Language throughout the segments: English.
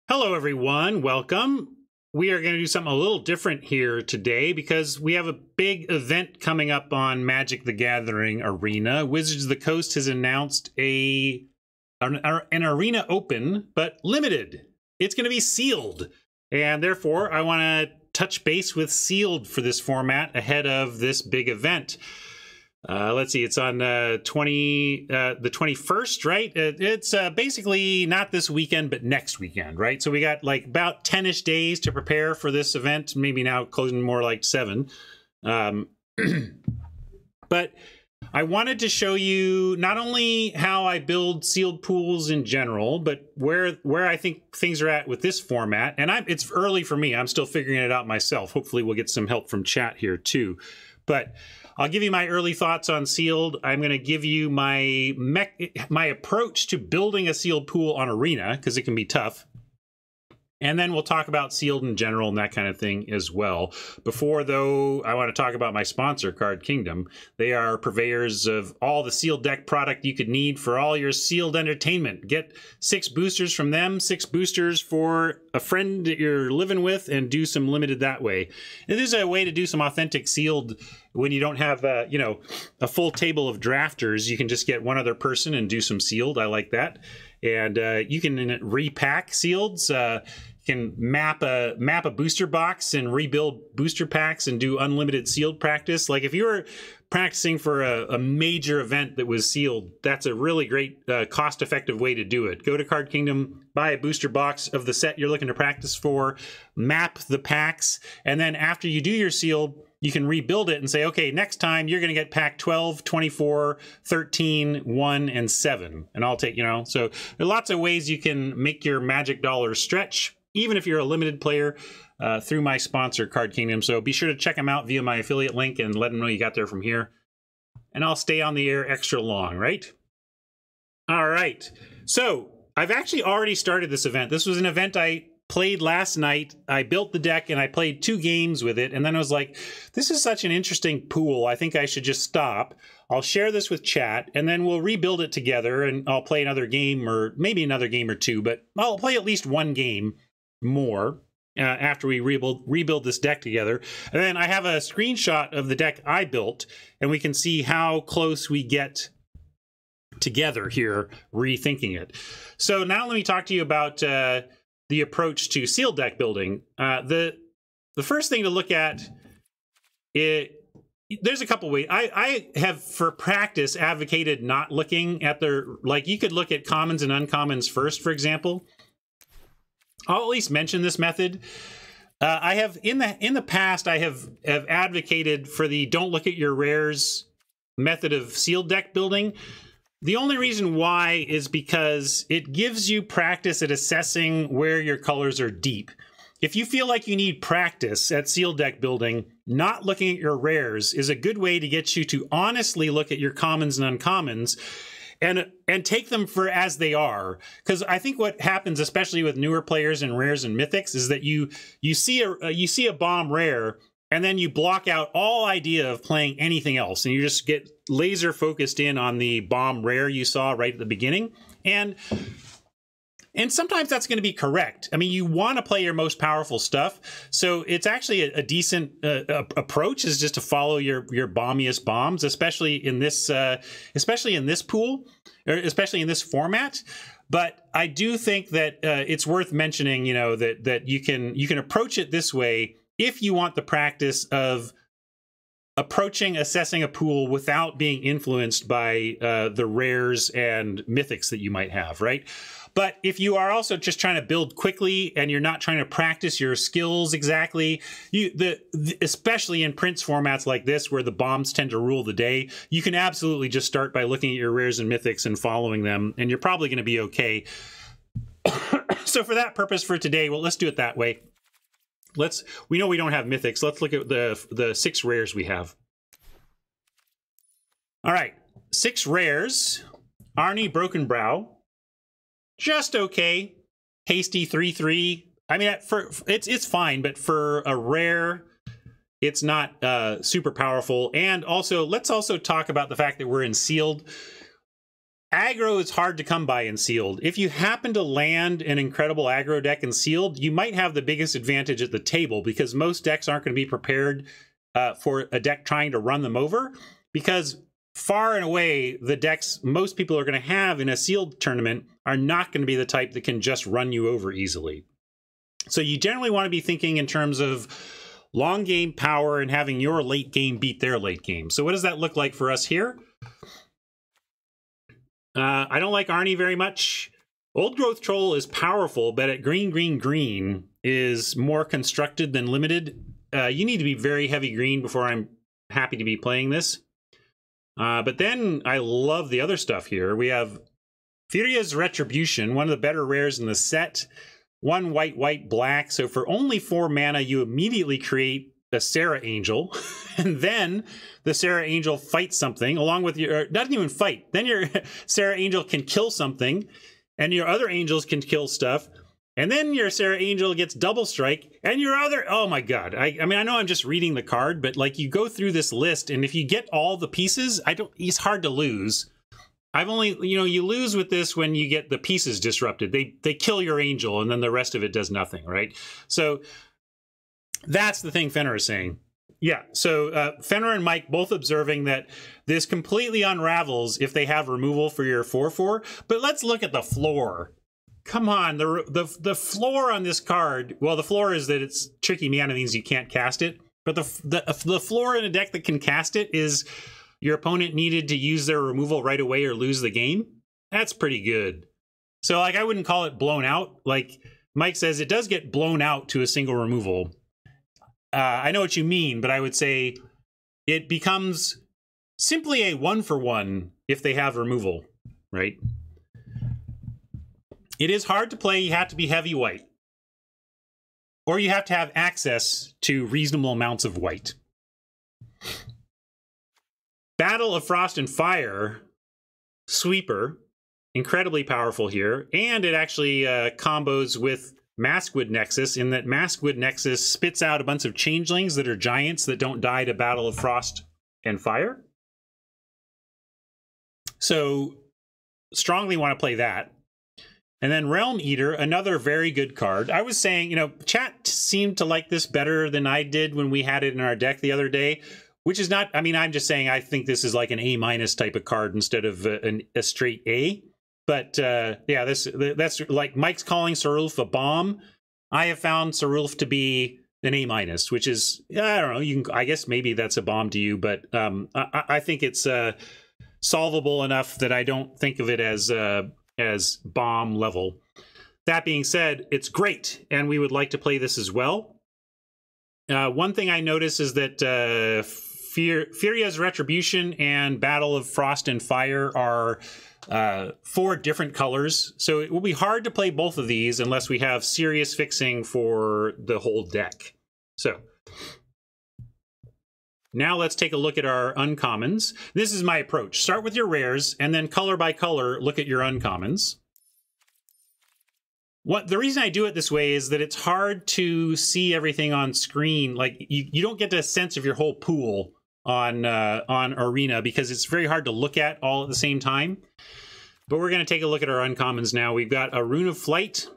Hello everyone, welcome. We are going to do something a little different here today because we have a big event coming up on Magic the Gathering Arena. Wizards of the Coast has announced an arena open, but limited. It's going to be sealed, and therefore I want to touch base with sealed for this format ahead of this big event. Let's see, it's on the 21st, right? It's basically not this weekend, but next weekend, right? So we got like about 10-ish days to prepare for this event, maybe now closing more like 7. But I wanted to show you not only how I build sealed pools in general, but where I think things are at with this format. And it's early for me. I'm still figuring it out myself. Hopefully we'll get some help from chat here too. But I'll give you my early thoughts on sealed. I'm going to give you my approach to building a sealed pool on Arena, because it can be tough. And then we'll talk about sealed in general and that kind of thing as well. Before, though, I want to talk about my sponsor, Card Kingdom. They are purveyors of all the sealed deck product you could need for all your sealed entertainment. Get 6 boosters from them, 6 boosters for a friend that you're living with, and do some limited that way. And this is a way to do some authentic sealed when you don't have, a full table of drafters. You can just get one other person and do some sealed. I like that. And you can repack sealeds. You can map a booster box and rebuild booster packs and do unlimited sealed practice. Like if you were practicing for a major event that was sealed, that's a really great cost-effective way to do it. Go to Card Kingdom, buy a booster box of the set you're looking to practice for, map the packs, and then after you do your sealed, you can rebuild it and say, okay, next time you're going to get pack 12, 24, 13, 1, and 7. And I'll take, so there are lots of ways you can make your magic dollars stretch, even if you're a limited player, through my sponsor, Card Kingdom. So be sure to check them out via my affiliate link and let them know you got there from here. And I'll stay on the air extra long, right? All right. So I've actually already started this event. This was an event I played last night. I built the deck and I played 2 games with it. And then I was like, this is such an interesting pool. I think I should just stop. I'll share this with chat and then we'll rebuild it together and I'll play another game or maybe another game or 2, but I'll play at least 1 game more after we rebuild this deck together. And then I have a screenshot of the deck I built and we can see how close we get together here, rethinking it. So now let me talk to you about the approach to sealed deck building. The first thing to look at, there's a couple ways. I have, for practice, advocated not looking at you could look at commons and uncommons first, for example. I'll at least mention this method. I have, in the past, I have advocated for the don't look at your rares method of sealed deck building. The only reason why is because it gives you practice at assessing where your colors are deep. If you feel like you need practice at sealed deck building, not looking at your rares is a good way to get you to honestly look at your commons and uncommons and take them for as they are. Because I think what happens, especially with newer players in rares and mythics, is that you see a bomb rare and then you block out all idea of playing anything else. And you just get laser focused in on the bomb rare you saw right at the beginning. And sometimes that's going to be correct. I mean, you want to play your most powerful stuff. So it's actually a decent approach is just to follow your bombiest bombs, especially in this pool, or especially in this format. But I do think that it's worth mentioning, that you can approach it this way if you want the practice of assessing a pool without being influenced by the rares and mythics that you might have, right? But if you are also just trying to build quickly and you're not trying to practice your skills exactly, especially in Prince formats like this where the bombs tend to rule the day, you can absolutely just start by looking at your rares and mythics and following them, and you're probably going to be okay. So for that purpose for today, well, let's do it that way. We know we don't have mythics. Let's look at the 6 rares we have. All right, 6 rares. Arnie, Broken Brow. Just okay. Hasty 3/3. I mean, it's fine, but for a rare, it's not super powerful. And also, let's also talk about the fact that we're in sealed. aggro is hard to come by in sealed. If you happen to land an incredible aggro deck in sealed, you might have the biggest advantage at the table because most decks aren't going to be prepared for a deck trying to run them over, because far and away the decks most people are going to have in a sealed tournament are not going to be the type that can just run you over easily. So you generally want to be thinking in terms of long game power and having your late game beat their late game. So what does that look like for us here? I don't like Arnie very much. Old Growth Troll is powerful, but at green, green, green is more constructed than limited. You need to be very heavy green before I'm happy to be playing this. But then I love the other stuff here. We have Fyria's Retribution, one of the better rares in the set. 1 white, white, black. So for only 4 mana, you immediately create a Serra Angel, and then the Serra Angel fights something along with your, doesn't even fight. Then your Serra Angel can kill something, and your other angels can kill stuff, and then your Serra Angel gets double strike, and your other, oh my god. I mean, I know I'm just reading the card, but like you go through this list, and if you get all the pieces, it's hard to lose. I've only, you lose with this when you get the pieces disrupted. They kill your angel, and then the rest of it does nothing, right? So that's the thing Fenrir is saying. Yeah, so Fenrir and Mike both observing that this completely unravels if they have removal for your 4/4. But let's look at the floor. Come on, the floor on this card. Well, the floor is that it's tricky mana, means you can't cast it. But the floor in a deck that can cast it is your opponent needed to use their removal right away or lose the game. That's pretty good. So like I wouldn't call it blown out. Like Mike says, it does get blown out to a single removal. I know what you mean, but I would say it becomes simply a 1-for-1 if they have removal, right? It is hard to play. You have to be heavy white. Or you have to have access to reasonable amounts of white. Battle of Frost and Fire, Sweeper, incredibly powerful here. And it actually combos with Maskwood Nexus, in that Maskwood Nexus spits out a bunch of changelings that are giants that don't die to Battle of Frost and Fire. So strongly want to play that. And then Realm Eater, another very good card. I was saying, chat seemed to like this better than I did when we had it in our deck the other day, which is not, I mean, I'm just saying I think this is like an A- type of card instead of a straight A. But yeah, that's like Mike's calling Sarulf a bomb. I have found Sarulf to be an A-, which is, I don't know, I guess maybe that's a bomb to you, but I think it's solvable enough that I don't think of it as bomb level. That being said, it's great, and we would like to play this as well. One thing I notice is that Fyria's Retribution and Battle of Frost and Fire are 4 different colors, so it will be hard to play both of these unless we have serious fixing for the whole deck. So now let's take a look at our uncommons. This is my approach. Start with your rares, and then color by color, look at your uncommons. The reason I do it this way is that it's hard to see everything on screen. Like you don't get a sense of your whole pool on Arena because it's very hard to look at all at the same time. But we're going to take a look at our uncommons now. We've got a Rune of Flight,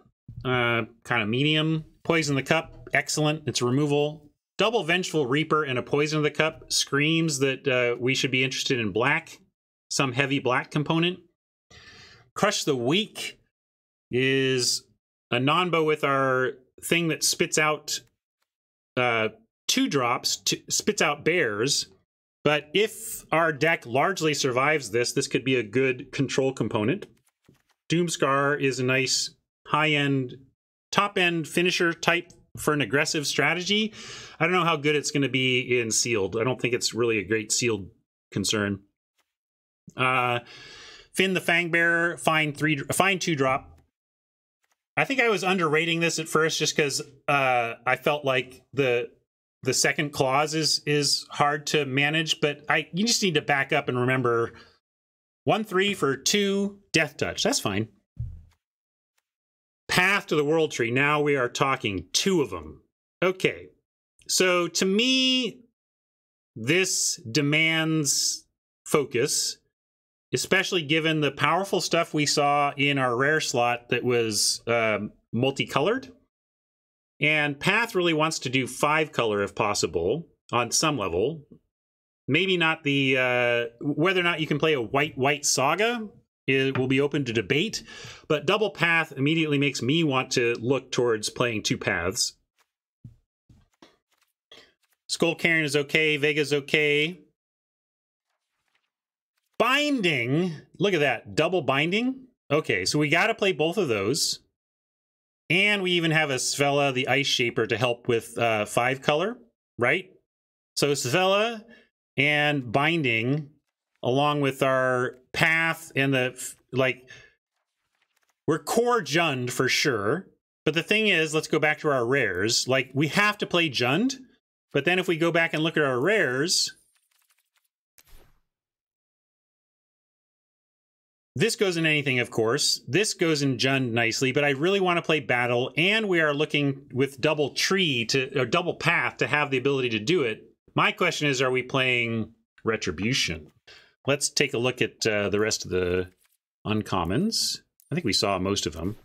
kind of medium. Poison the Cup, excellent. It's removal. Double Vengeful Reaper and a Poison of the Cup screams that we should be interested in black, some heavy black component. Crush the Weak is a non-bow with our thing that spits out 2 drops, spits out bears. But if our deck largely survives this, this could be a good control component. Doomscar is a nice high-end, top-end finisher type for an aggressive strategy. I don't know how good it's going to be in sealed. I don't think it's really a great sealed concern. Finn the Fangbearer, fine 2-drop. I think I was underrating this at first just because I felt like the second clause is hard to manage, but you just need to back up and remember 1/3 for 2 Death Touch. That's fine. Path to the World Tree. Now we are talking 2 of them. Okay. So to me, this demands focus. especially given the powerful stuff we saw in our rare slot that was multicolored. And Path really wants to do 5-color if possible on some level. Maybe not the whether or not you can play a white saga. It will be open to debate, but double Path immediately makes me want to look towards playing 2 paths. Skull Carrion is okay, Vega's okay. Binding, look at that, double binding. Okay, so we got to play both of those. And we even have a Svella, the Ice Shaper, to help with 5-color, right? So Svella and Binding, along with our Path and the, like, we're core Jund for sure. But the thing is, let's go back to our rares. Like, we have to play Jund, but then if we go back and look at our rares, this goes in anything, of course. This goes in Jund nicely, but I really want to play Battle, and we are looking with double Tree to, or double Path to have the ability to do it. My question is, are we playing Retribution? Let's take a look at the rest of the uncommons. I think we saw most of them.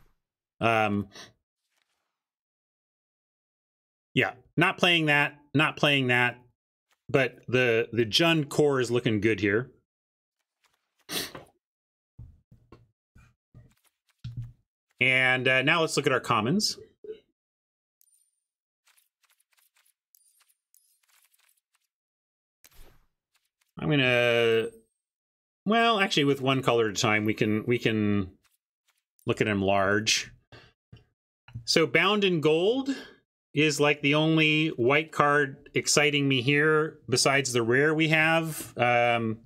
Yeah, not playing that, not playing that, but the Jund core is looking good here. And now let's look at our commons. I'm gonna, well, actually, with 1 color at a time, we can look at them large. So Bound in Gold is like the only white card exciting me here, besides the rare we have. But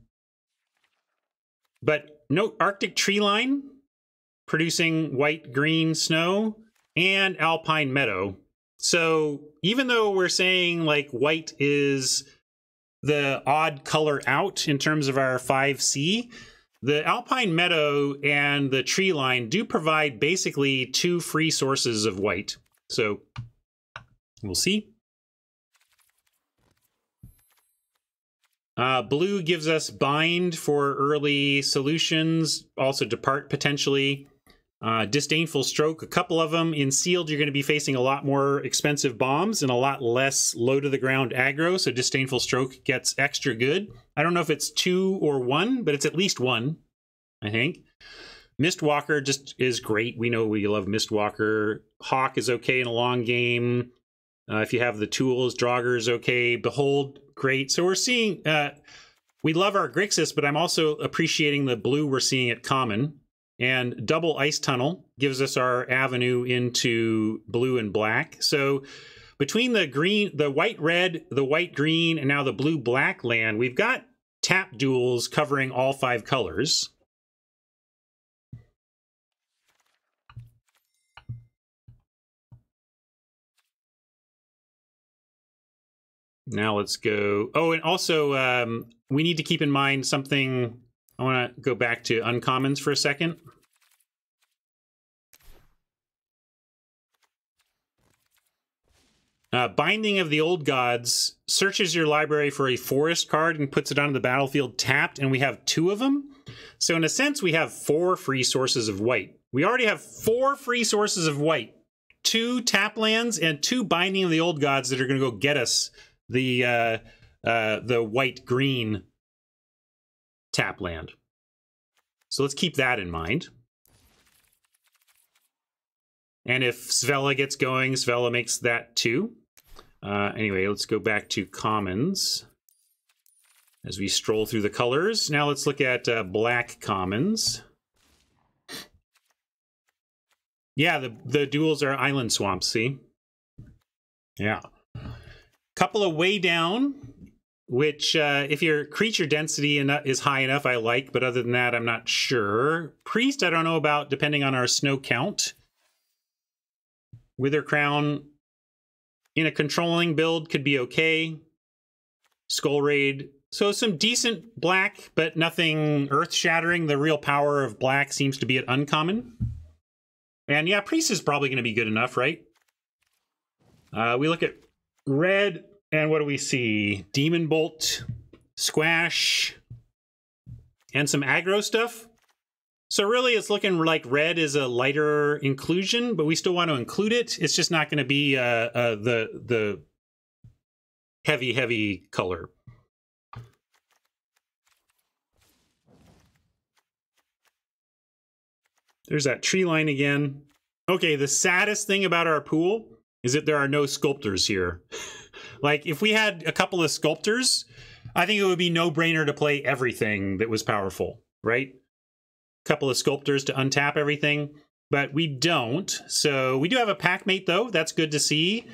no Arctic Treeline, producing white, green, snow, and Alpine Meadow. So even though we're saying like white is the odd color out in terms of our 5C, the Alpine Meadow and the tree line do provide basically 2 free sources of white. So we'll see. Blue gives us Bind for early solutions, also Depart potentially. Disdainful Stroke, a couple of them. In Sealed, you're going to be facing a lot more expensive bombs and a lot less low-to-the-ground aggro, so Disdainful Stroke gets extra good. I don't know if it's 2 or 1, but it's at least 1, I think. Mistwalker just is great. We know we love Mistwalker. Hawk is okay in a long game. If you have the tools, Draugr is okay. Behold, great. So we're seeing... we love our Grixis, but I'm also appreciating the blue we're seeing at common. And Double Ice Tunnel gives us our avenue into blue and black. So between the green, the white-red, the white-green, and now the blue-black land, we've got tap duels covering all 5 colors. Now let's go. Oh, and also we need to keep in mind something. I want to go back to uncommons for a second. Binding of the Old Gods searches your library for a forest card and puts it onto the battlefield tapped, and we have 2 of them. So in a sense, we have 4 free sources of white. We already have 4 free sources of white. 2 tap lands and 2 Binding of the Old Gods that are going to go get us the white-green tap land. So let's keep that in mind. And if Svella gets going, Svella makes that too. Anyway, let's go back to commons as we stroll through the colors. Now let's look at black commons. Yeah, the duels are island swamps, see? Yeah. Couple of way down, which if your creature density is high enough, I like, but other than that, I'm not sure. Priest, I don't know about, depending on our snow count. Wither Crown in a controlling build could be okay. Skull Raid. So some decent black, but nothing earth-shattering. The real power of black seems to be at uncommon. And yeah, Priest is probably going to be good enough, right? We look at red, and what do we see? Demon Bolt, Squash. and some aggro stuff. So really it's looking like red is a lighter inclusion, but we still want to include it. It's just not going to be the heavy color. There's that tree line again. Okay, the saddest thing about our pool is that there are no sculptors here. Like, if we had a couple of sculptors, I think it would be no-brainer to play everything that was powerful, right? A couple of sculptors to untap everything, but we don't. So we do have a pack mate, though. That's good to see.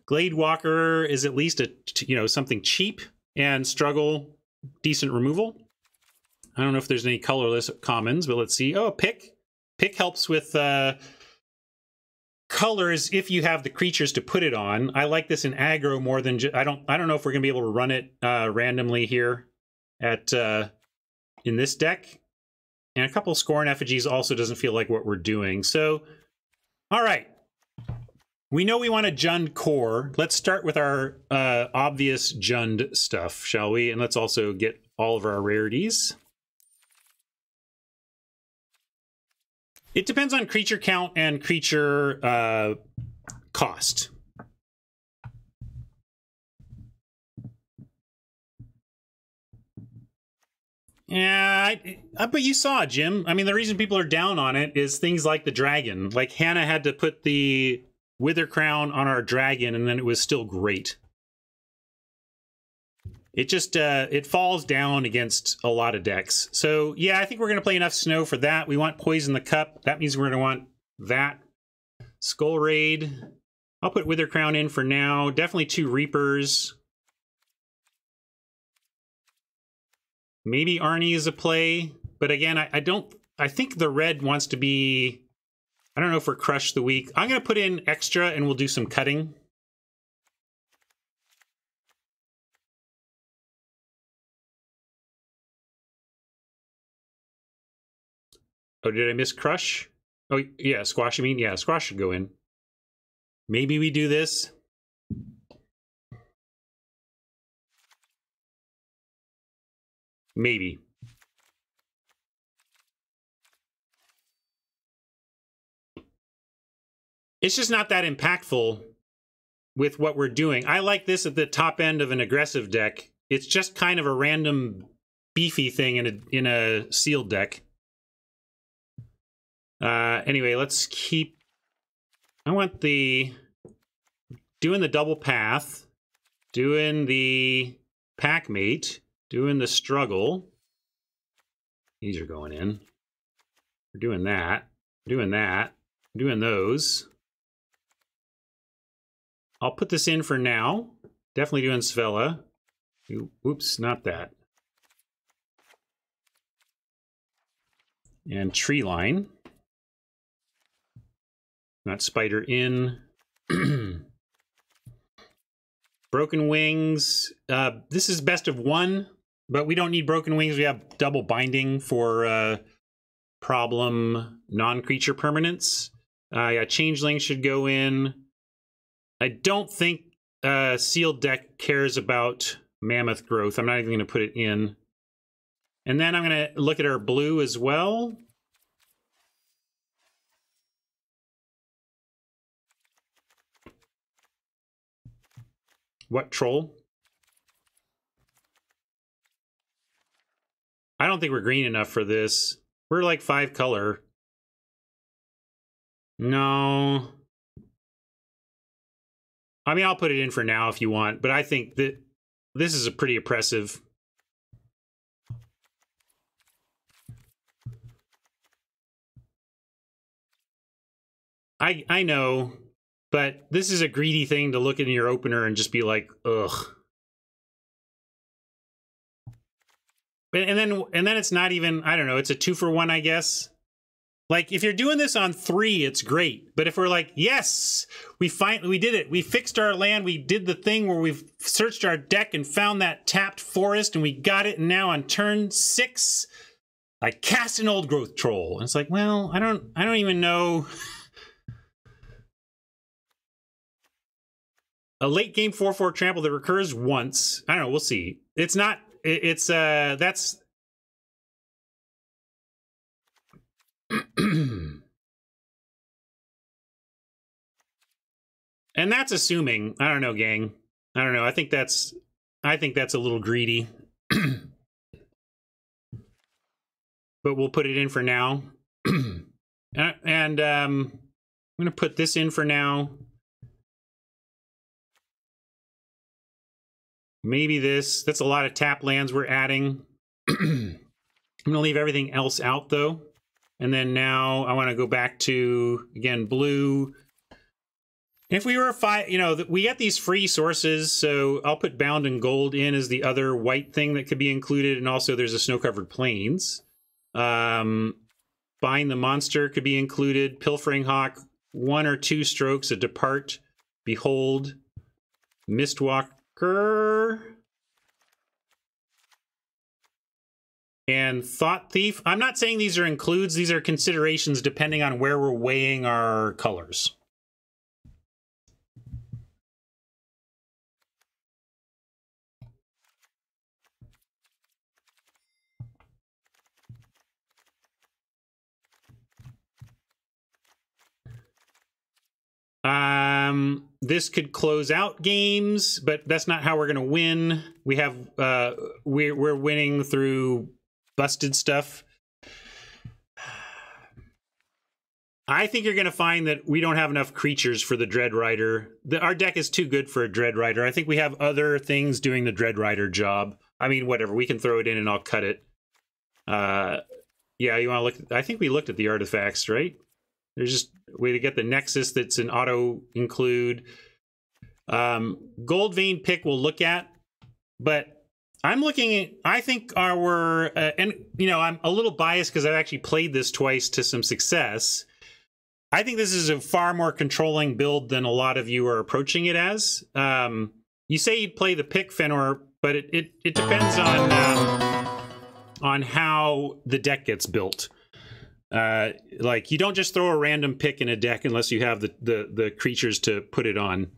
Glade Walker is at least a something cheap, and Struggle, decent removal. I don't know if there's any colorless commons, but let's see. Oh, Pick. Pick helps with colors if you have the creatures to put it on. I like this in aggro more than I don't know if we're gonna be able to run it randomly here at in this deck. And a couple Scorn Effigies also doesn't feel like what we're doing. So, all right. We know we want a Jund core. Let's start with our obvious Jund stuff, shall we? And let's also get all of our rarities. It depends on creature count and creature cost. Yeah, but you saw it, Jim. I mean, the reason people are down on it is things like the dragon. Like, Hannah had to put the Wither Crown on our dragon, and then it was still great. It just, it falls down against a lot of decks. So, yeah, I think we're going to play enough snow for that. We want Poison the Cup. That means we're going to want that. Skull Raid. I'll put Wither Crown in for now. Definitely 2 Reapers. Maybe Arnie is a play. But again, I think the red wants to be... I don't know if we're Crush the Weak. I'm going to put in extra and we'll do some cutting. Oh, did I miss Crush? Oh, yeah, Squash, you mean? Yeah, Squash should go in. Maybe we do this. Maybe. It's just not that impactful with what we're doing. I like this at the top end of an aggressive deck. It's just kind of a random beefy thing in a sealed deck. Anyway, let's keep... I want doing the double path, doing the pack mate, doing the struggle. These are going in. We're doing that, doing those. I'll put this in for now. Definitely doing Svella. Oops, not that. And Tree Line. Not Spider in. Broken Wings. This is best of 1, but we don't need Broken Wings. We have double binding for problem non-creature permanents. Yeah, Changeling should go in. I don't think Sealed deck cares about Mammoth Growth. I'm not even going to put it in. And then I'm going to look at our blue as well. What troll? I don't think we're green enough for this. We're like 5 color. No. I mean, I'll put it in for now if you want, but I think that this is a pretty oppressive. I know, but this is a greedy thing to look in your opener and just be like, ugh. And then it's not even, I don't know, it's a 2-for-1, I guess. Like, if you're doing this on 3, it's great. But if we're like, yes, we did it. We fixed our land. We did the thing where we've searched our deck and found that tapped forest and we got it. And now on turn 6, I cast an Old Growth Troll. And it's like, well, I don't even know. A late game 4/4 trample that recurs once. I don't know. We'll see. It's not, that's And that's assuming. I don't know, gang. I don't know. I think that's a little greedy. But we'll put it in for now. And I'm going to put this in for now. Maybe this. That's a lot of tap lands we're adding. I'm going to leave everything else out, though. And then now I want to go back to, again, blue. If we were we get these free sources, so I'll put Bound and Gold in as the other white thing that could be included, and also there's a Snow-Covered Plains. Bind the Monster could be included. Pilfering Hawk, 1 or 2 strokes, a Depart, Behold, Mistwalker, and Thought Thief. I'm not saying these are includes, these are considerations depending on where we're weighing our colors. This could close out games, but that's not how we're going to win. We have, we're winning through busted stuff. I think you're going to find that we don't have enough creatures for the Dread Rider. Our deck is too good for a Dread Rider. I think we have other things doing the Dread Rider job. I mean, whatever. We can throw it in and I'll cut it. Yeah, you want to look? I think we looked at the artifacts, right? There's just a way to get the Nexus that's an auto include. Gold Vein pick we'll look at, but I'm looking at, I think our, and you know, I'm a little biased because I've actually played this twice to some success. I think this is a far more controlling build than a lot of you are approaching it as. You say you'd play the pick, Fenor, but it depends on how the deck gets built. Like, you don't just throw a random pick in a deck unless you have the creatures to put it on.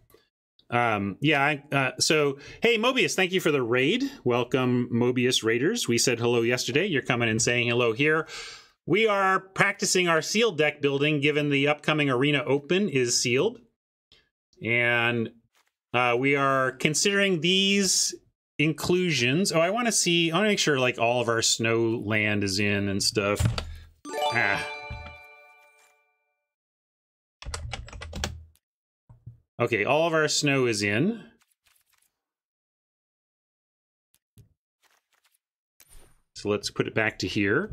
So, hey, Mobius, thank you for the raid. Welcome, Mobius Raiders. We said hello yesterday. You're coming and saying hello here. We are practicing our sealed deck building, given the upcoming Arena Open is sealed. And we are considering these inclusions. Oh, I want to make sure, like, all of our snow land is in and stuff. Okay, all of our snow is in. So let's put it back to here.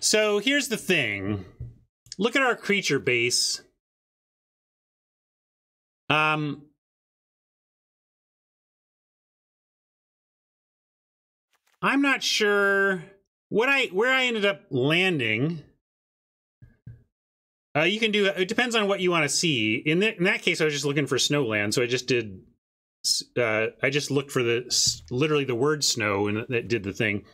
So here's the thing. Look at our creature base. I'm not sure where I ended up landing. You can do it depends on what you want to see. In that case, I was just looking for snowland, so I just did. I just looked for literally the word snow, and that did the thing.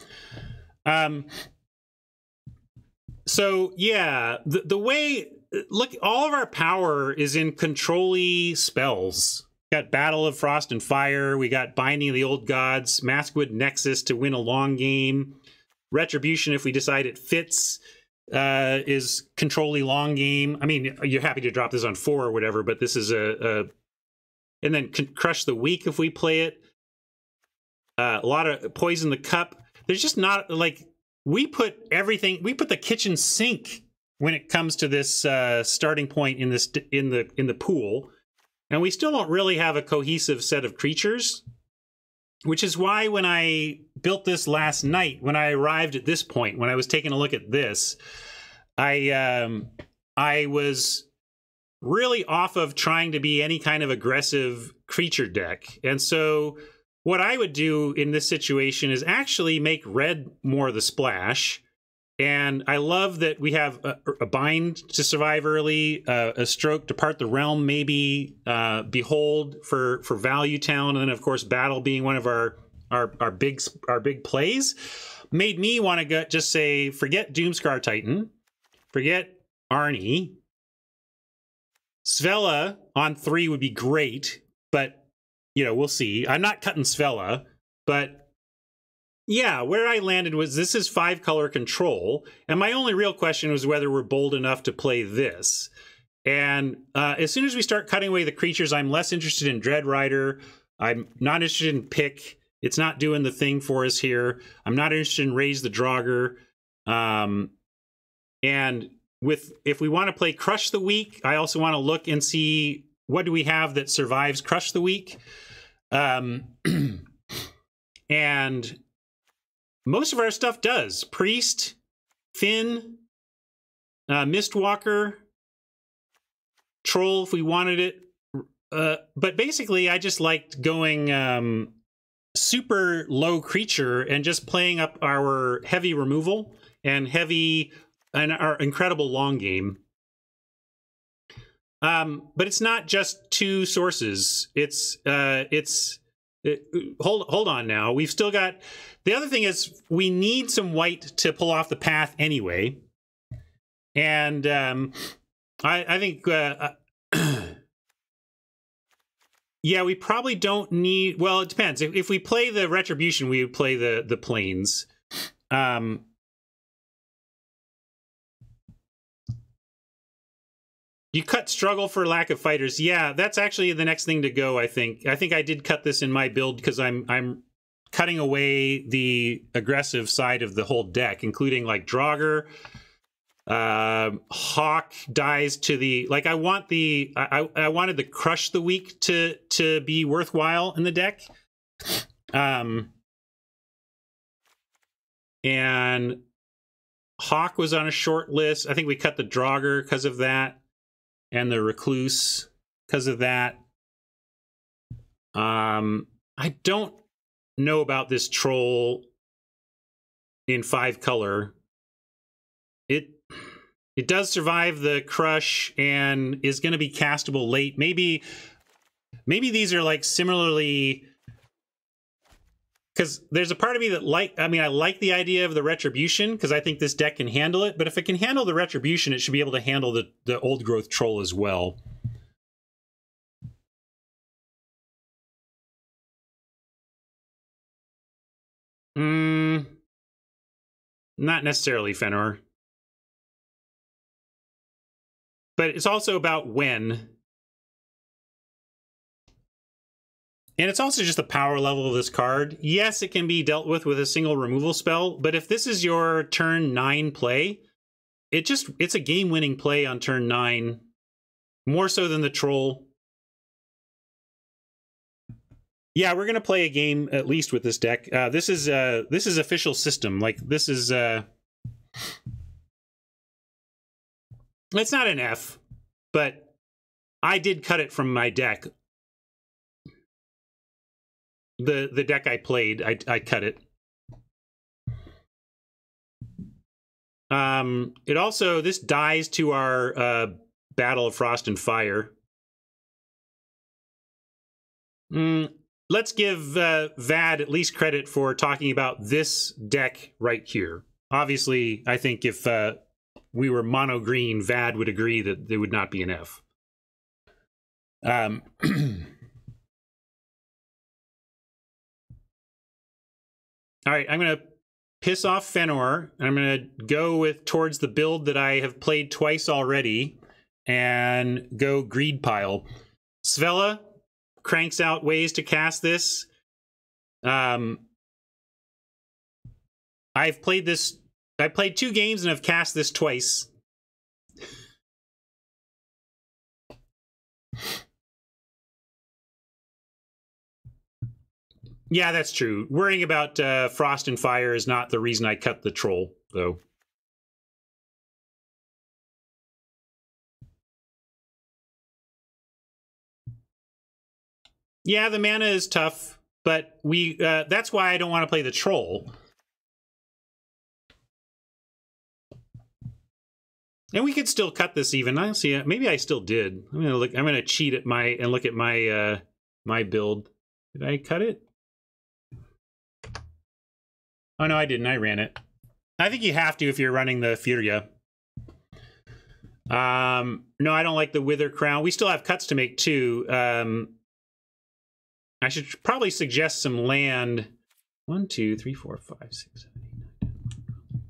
So yeah, the way look, all of our power is in control-y spells. Got Battle of Frost and Fire. We got Binding of the Old Gods, Maskwood Nexus to win a long game. Retribution, if we decide it fits, is control-y long game. I mean, you're happy to drop this on 4 or whatever, but this is and then Crush the Weak if we play it. A lot of Poison the Cup. There's just not, like, we put everything, we put the kitchen sink when it comes to this starting point in this in the pool. And we still don't really have a cohesive set of creatures, which is why when I built this last night, when I arrived at this point, when I was taking a look at this, I was really off of trying to be any kind of aggressive creature deck. And so what I would do in this situation is actually make red more the splash. And I love that we have a bind to survive early, a stroke, Depart the Realm, maybe Behold for Value Town, and then of course Battle being one of our big plays, made me want to just say forget Doomscar Titan, forget Arnie. Svella on 3 would be great, but you know, we'll see. I'm not cutting Svella, But yeah, where I landed was this is 5-color control, and my only real question was whether we're bold enough to play this. And as soon as we start cutting away the creatures, I'm less interested in Dread Rider. I'm not interested in Pick. It's not doing the thing for us here. I'm not interested in Raise the Draugr. And if we want to play Crush the Weak, I also want to look and see what do we have that survives Crush the Weak. And most of our stuff does. Priest, Finn, Mistwalker, Troll if we wanted it. But basically, I just liked going super low creature and just playing up our heavy removal and our incredible long game. But it's not just 2 sources. Hold on now. We've still got... The other thing is we need some white to pull off the path anyway. And I think... yeah, we probably don't need... Well, it depends. If we play the Retribution, we would play the Plains. You cut Struggle for lack of fighters. Yeah, that's actually the next thing to go, I think. I think I did cut this in my build because I'm cutting away the aggressive side of the whole deck, including like Draugr. Hawk dies to the... Like, I wanted the Crush the Weak to be worthwhile in the deck. And Hawk was on a short list. I think we cut the Draugr because of that. And the Recluse because of that. I don't know about this Troll in 5-color. It does survive the Crush and is going to be castable late. Maybe these are like similarly... Because there's a part of me that I like the idea of the Retribution because I think this deck can handle it. But if it can handle the Retribution, it should be able to handle the Old Growth Troll as well. Not necessarily Fenor. But it's also about when. And it's also just the power level of this card. Yes, it can be dealt with a single removal spell, but if this is your turn 9 play, it's a game-winning play on turn 9, more so than the Troll. Yeah, we're gonna play a game at least with this deck. This is official system. Like this is it's not an F, but I did cut it from my deck. The deck I played, I cut it. It also, this dies to our Battle of Frost and Fire. Let's give Vad at least credit for talking about this deck right here. Obviously, I think if we were mono green, Vad would agree that there would not be an F. All right, I'm going to piss off Fenor. I'm going to go towards the build that I have played twice already and go Greed Pile. Svella cranks out ways to cast this. I've played this. I played 2 games and I've cast this twice. Yeah, that's true. Worrying about Frost and Fire is not the reason I cut the Troll, though. Yeah, the mana is tough, but that's why I don't want to play the Troll. And we could still cut this even. I see. Maybe I still did. I'm gonna look. I'm gonna cheat at and look at my my build. Did I cut it? Oh, no, I didn't. I ran it. I think you have to if you're running the Fyria. No, I don't like the Wither Crown. We still have cuts to make, too. I should probably suggest some land. 1, 2, 3, 4, 5, 6, 7, 8, 9, 10.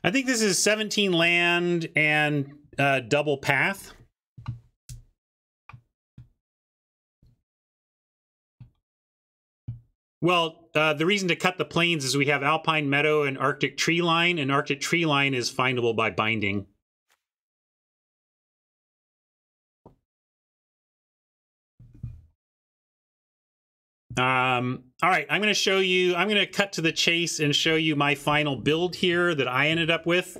I think this is 17 land and double path. Well, the reason to cut the plains is we have Alpine Meadow and Arctic Tree Line, and Arctic Tree Line is findable by binding. All right, I'm going to show you, I'm going to cut to the chase and show you my final build here that I ended up with.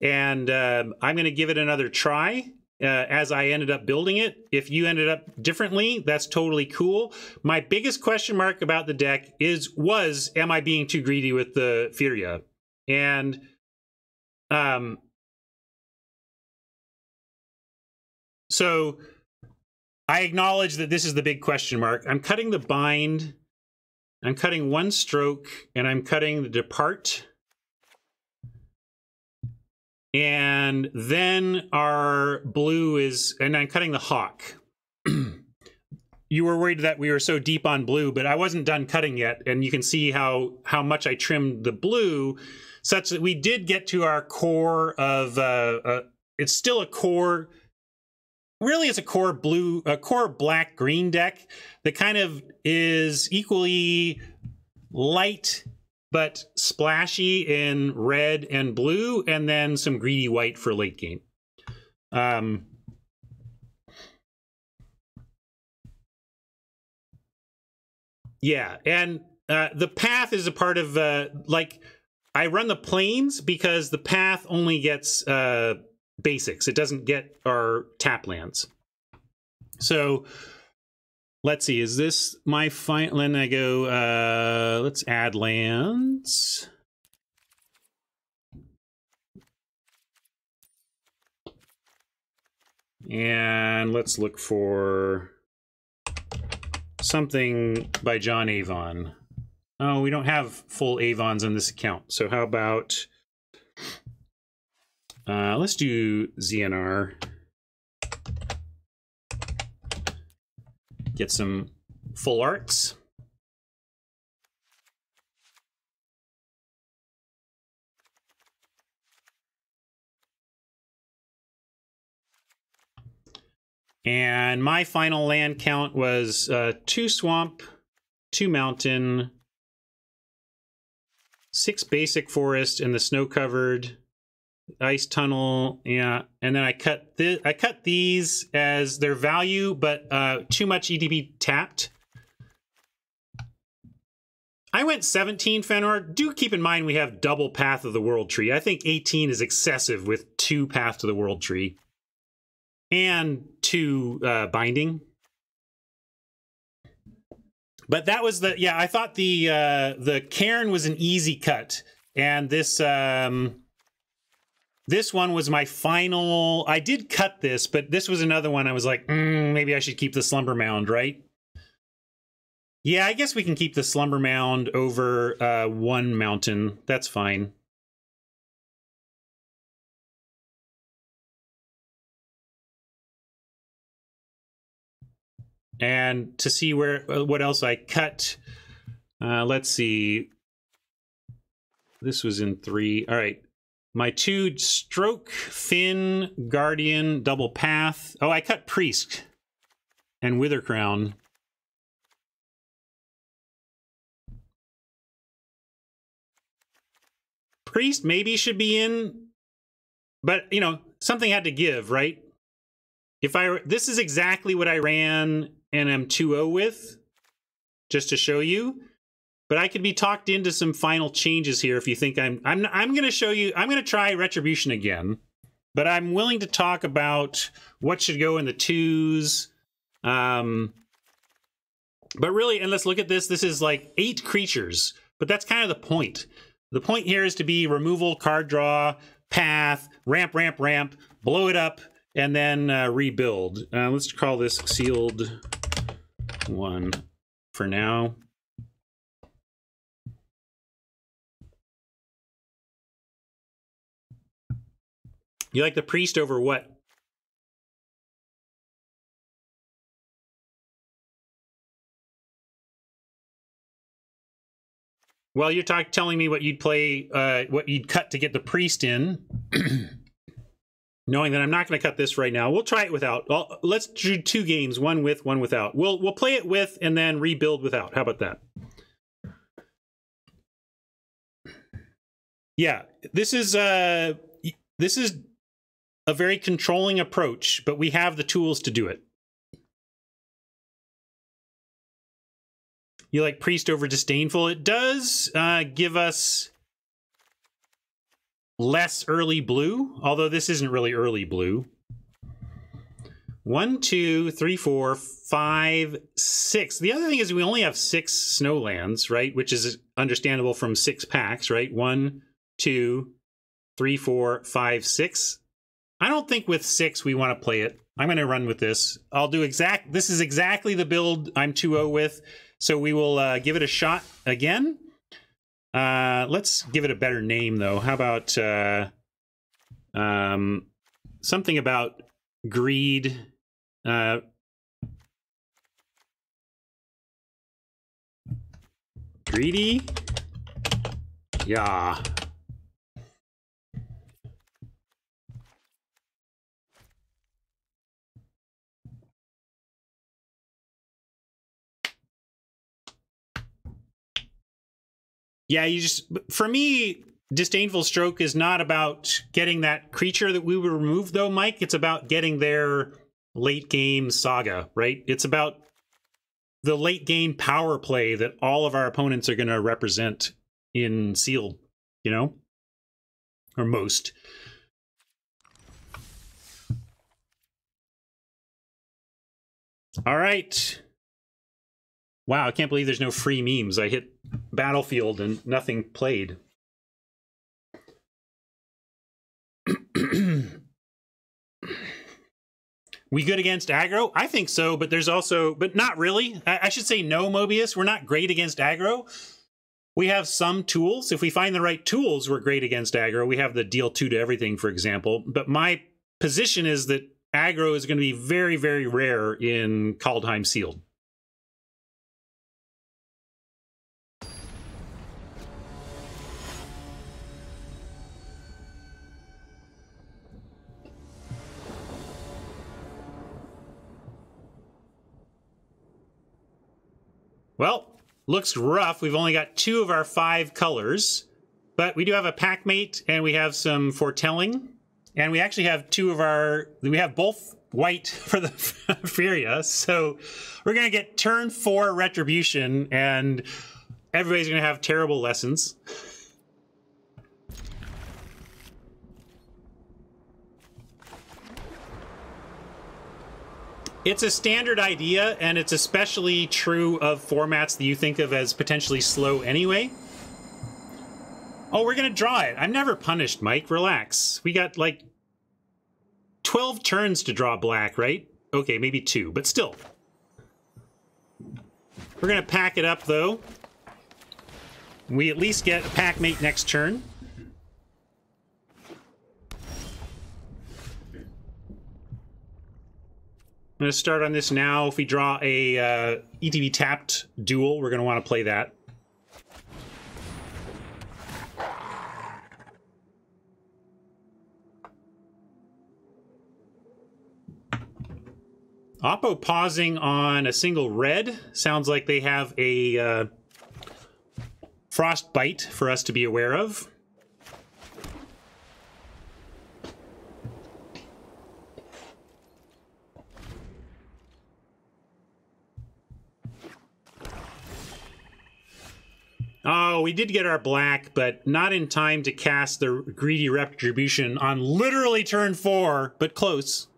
And I'm going to give it another try as I ended up building it. If you ended up differently, that's totally cool. My biggest question mark about the deck was, am I being too greedy with the Fyria? And so I acknowledge that this is the big question mark. I'm cutting the bind, I'm cutting one stroke, and I'm cutting the depart. And then our blue is, and I'm cutting the hawk. You were worried that we were so deep on blue, but I wasn't done cutting yet. And you can see how much I trimmed the blue, such that we did get to our core of, it's still a core. Really, it's a core blue, a core black-green deck that kind of is equally light but splashy in red and blue, and then some greedy white for late game. Yeah, and the path is a part of, like, I run the plains because the path only gets basics. It doesn't get our tap lands. So let's see, is this my final? Then I go, let's add lands. And let's look for something by John Avon. Oh, we don't have full Avons on this account. So how about, let's do ZNR. Get some full arts. And my final land count was 2 swamp, 2 mountain, 6 basic forest, and the snow-covered ice tunnel. Yeah, and then I cut these as their value, but too much EDB tapped. I went 17 Fenor. Do keep in mind we have double Path of the World Tree. I think 18 is excessive with 2 Path to the World Tree and 2 binding. But that was the, yeah, I thought the Cairn was an easy cut, and this this one was my final. I did cut this, but this was another one I was like, maybe I should keep the Slumber Mound, right? Yeah, I guess we can keep the Slumber Mound over 1 mountain. That's fine. And to see what else I cut, let's see. This was in 3. All right. My 2 stroke, Finn, Guardian, double path. Oh, I cut Priest and Wither Crown. Priest maybe should be in, but, you know, something had to give, right? This is exactly what I ran NM2O with, just to show you. But I could be talked into some final changes here if you think I'm going to show you. I'm going to try Retribution again, but I'm willing to talk about what should go in the 2s. But really, and let's look at this. This is like 8 creatures, but that's kind of the point. The point here is to be removal, card draw, path, ramp, ramp, ramp, blow it up, and then rebuild. Let's call this sealed 1 for now. You like the Priest over what? Well, you're telling me what you'd play, what you'd cut to get the priest in, knowing that I'm not going to cut this right now. We'll try it without. Well, let's do 2 games, one with, one without. We'll play it with and then rebuild without. How about that? Yeah, this is a very controlling approach, but we have the tools to do it. You like priest over disdainful? It does give us less early blue, although this isn't really early blue. 1, 2, 3, 4, 5, 6. The other thing is we only have 6 snowlands, right? Which is understandable from 6 packs, right? 1, 2, 3, 4, 5, 6. I don't think with 6 we want to play it. I'm going to run with this. I'll do this is exactly the build I'm 2-0 with. So we will give it a shot again. Let's give it a better name, though. How about something about greed? Greedy? Yeah. Yeah, for me, Disdainful Stroke is not about getting that creature that we would remove, though, Mike. It's about getting their late game saga, right? It's about the late game power play that all of our opponents are going to represent in Sealed, you know? Or most. All right. Wow, I can't believe there's no free memes. I hit Battlefield and nothing played. We good against aggro? I think so, but there's also, but not really. I should say no, Mobius. We're not great against aggro. We have some tools. If we find the right tools, we're great against aggro. We have the deal 2 to everything, for example. But my position is that aggro is going to be very, very rare in Kaldheim Sealed. Well, looks rough. We've only got 2 of our 5 colors, but we do have a pack mate and we have some foretelling, and we actually have we have both white for the Fyria. So we're going to get turn 4 Retribution and everybody's going to have terrible lessons. It's a standard idea, and it's especially true of formats that you think of as potentially slow anyway. Oh, we're going to draw it. I'm never punished, Mike. Relax. We got, like, 12 turns to draw black, right? Okay, maybe 2, but still. We're going to pack it up, though. We at least get a pack mate next turn. I'm going to start on this now. If we draw a ETB tapped duel, we're going to want to play that. Oppo pausing on a single red. Sounds like they have a frostbite for us to be aware of. Oh, we did get our black, but not in time to cast the Greedy Retribution on literally turn 4, but close.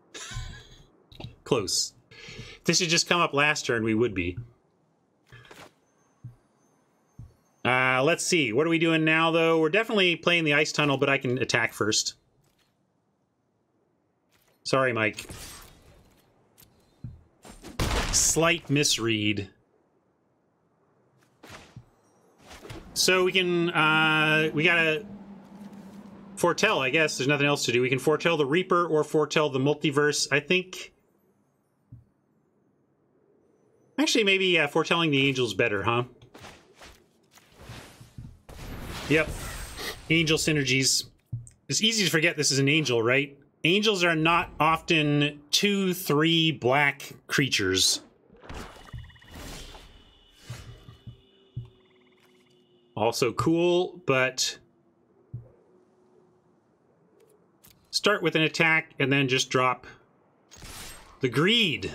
Close. If this had just come up last turn, we would be. Let's see. What are we doing now, though? We're definitely playing the Ice Tunnel, but I can attack first. Sorry, Mike. Slight misread. So we can, we gotta foretell, I guess. There's nothing else to do. We can foretell the Reaper or foretell the multiverse. I think... Actually, maybe foretelling the Angel's better, huh? Yep. Angel synergies. It's easy to forget this is an angel, right? Angels are not often 2/3 black creatures. Also cool, but start with an attack and then just drop the greed.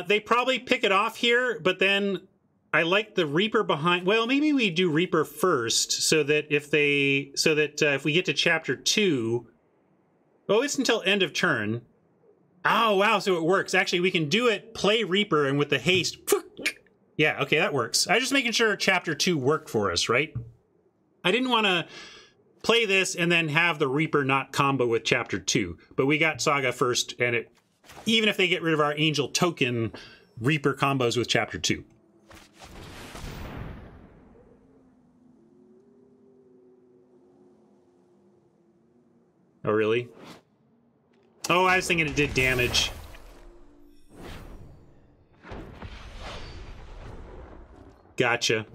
They probably pick it off here, but then I like the Reaper behind. Well, maybe we do Reaper first, so that if we get to chapter 2, oh, it's until end of turn. Oh wow, so it works. Actually, we can do it. Play Reaper, and with the haste, yeah, okay, that works. I was just making sure chapter 2 worked for us, right? I didn't want to play this and then have the Reaper not combo with chapter 2, but we got Saga first, and it, even if they get rid of our Angel token, Reaper combos with chapter 2. Oh, really? Oh, I was thinking it did damage. Gotcha.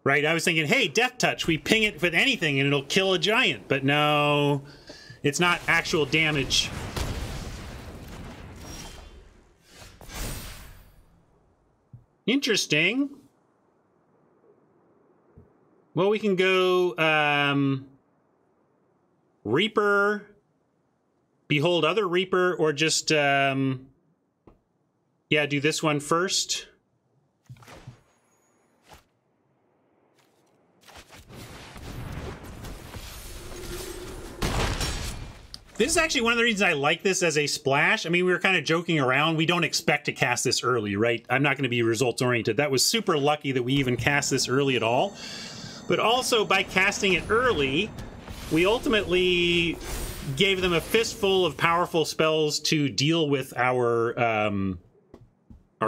Right, I was thinking, hey, Death Touch, we ping it with anything and it'll kill a giant. But no, it's not actual damage. Interesting. Well, we can go Reaper, Behold Other Reaper, or just, yeah, do this one first. This is actually one of the reasons I like this as a splash. I mean, we were kind of joking around. We don't expect to cast this early, right? I'm not going to be results oriented. That was super lucky that we even cast this early at all. But also, by casting it early, we ultimately gave them a fistful of powerful spells to deal with our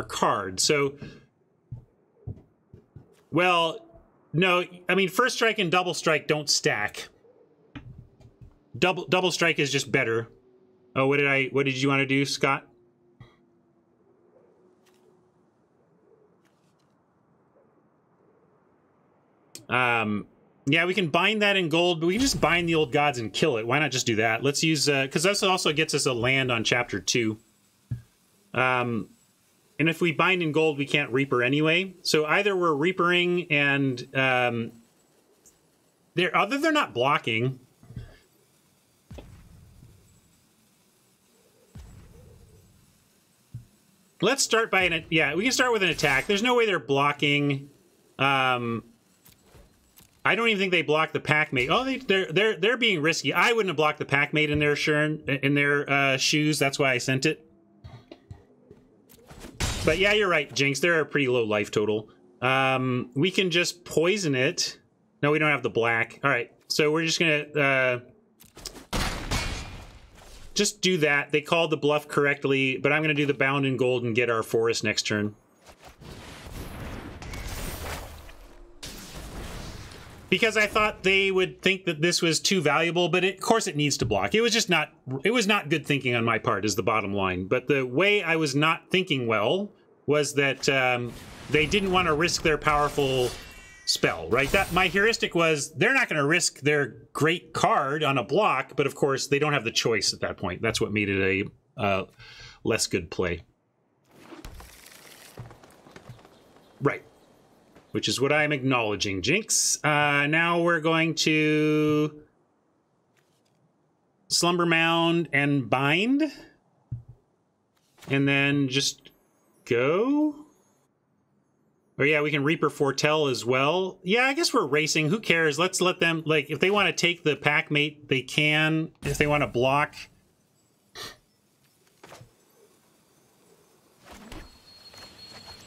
card. So, well, no, I mean, First Strike and Double Strike don't stack. Double Strike is just better. Oh, what did you want to do, Scott? Yeah, we can bind that in gold, but we can just bind the old gods and kill it. Why not just do that? Let's use, because this also gets us a land on chapter 2. And if we bind in gold, we can't Reaper anyway. So either we're Reapering and they're not blocking. Let's start by yeah, we can start with an attack. There's no way they're blocking. I don't even think they block the Packmate. Oh, they're being risky. I wouldn't have blocked the Packmate in their shoes. That's why I sent it. But yeah, you're right, Jinx. They're a pretty low life total. We can just poison it. No, we don't have the black. All right, so we're just gonna just do that. They called the bluff correctly, but I'm gonna do the bound in gold and get our forest next turn. Because I thought they would think that this was too valuable, but of course it needs to block. It was just not, it was not good thinking on my part is the bottom line. But the way I was not thinking well was that they didn't want to risk their powerful spell, right? That my heuristic was they're not going to risk their great card on a block, but of course they don't have the choice at that point. That's what made it a less good play. Right. Which is what I'm acknowledging, Jinx. Now we're going to Slumber Mound and bind. And then just go. Or yeah, we can Reaper Foretell as well. Yeah, I guess we're racing. Who cares? Let's let them, like, if they want to take the Packmate, they can. If they want to block.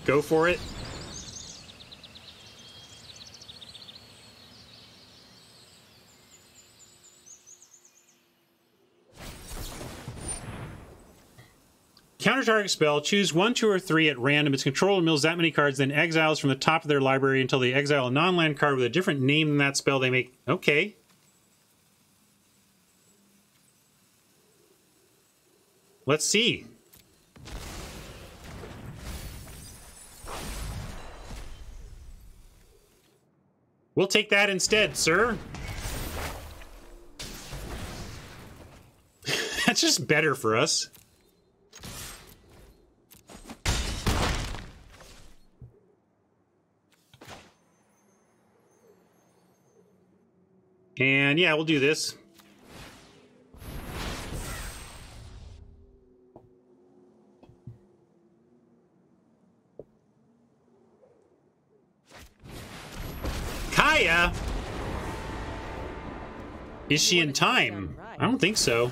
Go for it. Counter target spell, choose 1, 2, or 3 at random. Its controller mills that many cards, then exiles from the top of their library until they exile a non-land card with a different name than that spell they make. Okay. Let's see. We'll take that instead, sir. That's just better for us. And yeah, we'll do this. Kaya? Is she in time? I don't think so.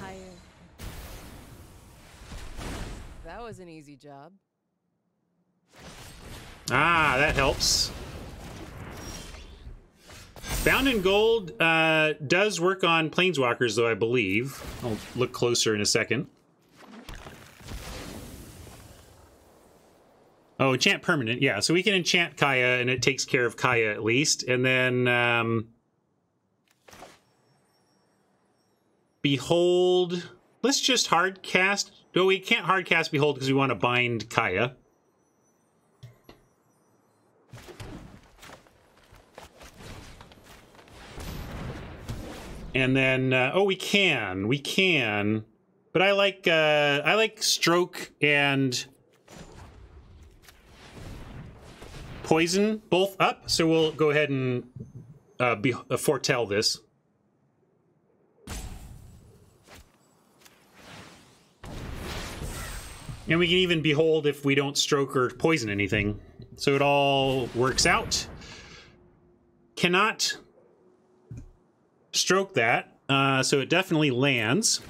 That was an easy job. Ah, that helps. Bound in Gold does work on Planeswalkers, though, I believe. I'll look closer in a second. Oh, enchant permanent. Yeah, so we can enchant Kaya, and it takes care of Kaya at least. And then Behold. Let's just hard cast. No, we can't hard cast Behold because we want to bind Kaya. And then, oh, we can, but I like Stroke and Poison both up, so we'll go ahead and foretell this. And we can even Behold if we don't Stroke or Poison anything, so it all works out. Cannot Stroke that, so it definitely lands.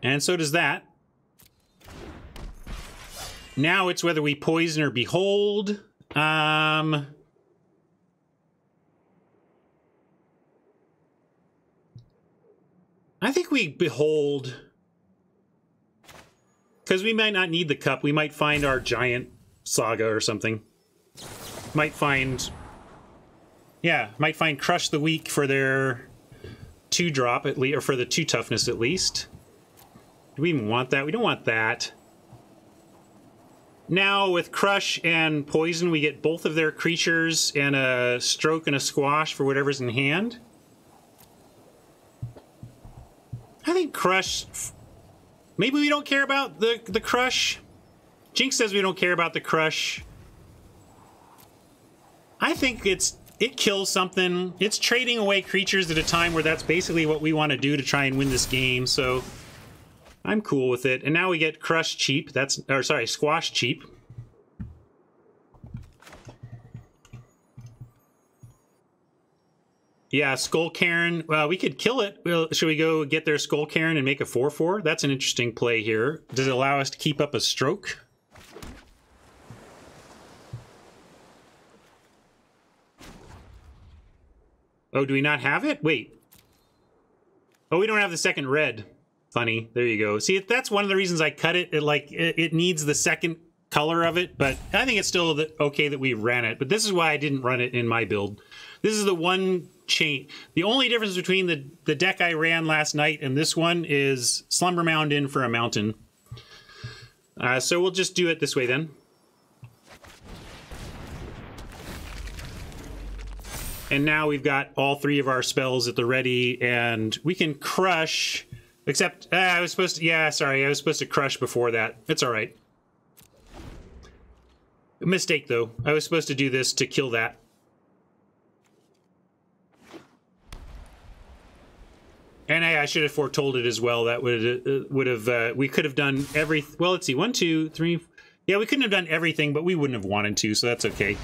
And so does that. Now it's whether we Poison or Behold. I think we Behold, because we might not need the cup. We might find our giant saga or something. Might find Crush the Weak for their 2-drop at least, or for the 2 toughness at least. Do we even want that? We don't want that. Now with Crush and Poison, we get both of their creatures and a Stroke and a Squash for whatever's in hand. I think Crush. Maybe we don't care about the Crush. Jinx says we don't care about the Crush. I think it kills something. It's trading away creatures at a time where that's basically what we want to do to try and win this game, so I'm cool with it. And now we get Crush cheap. Squash cheap. Yeah, Skull Karen. Well, we could kill it. Well, should we go get their Skull Karen and make a 4/4? That's an interesting play here. Does it allow us to keep up a Stroke? Oh, do we not have it? Wait. Oh, we don't have the second red. Funny. There you go. See, that's one of the reasons I cut it. It needs the second color of it, but I think it's still okay that we ran it. But this is why I didn't run it in my build. This is the one change. The only difference between the deck I ran last night and this one is Slumber Mound in for a mountain. So we'll just do it this way then. And now we've got all 3 of our spells at the ready, and we can Crush. Except, I was supposed to, yeah, sorry, I was supposed to Crush before that. It's all right. Mistake, though. I was supposed to do this to kill that. And I should have foretold it as well. That would have, we could have done every, well, let's see, 1, 2, 3. Yeah, we couldn't have done everything, but we wouldn't have wanted to, so that's okay.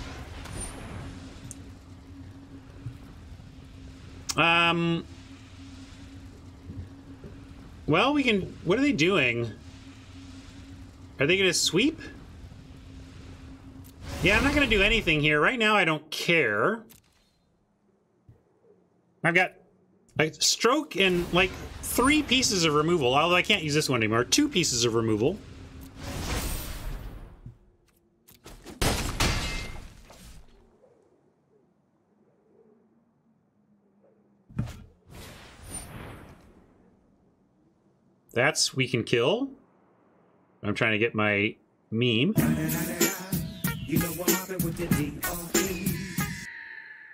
Well, we can... What are they doing? Are they going to sweep? Yeah, I'm not going to do anything here. Right now, I don't care. I've got a Stroke and, like, 3 pieces of removal. Although I can't use this one anymore. 2 pieces of removal. That's we can kill. I'm trying to get my meme.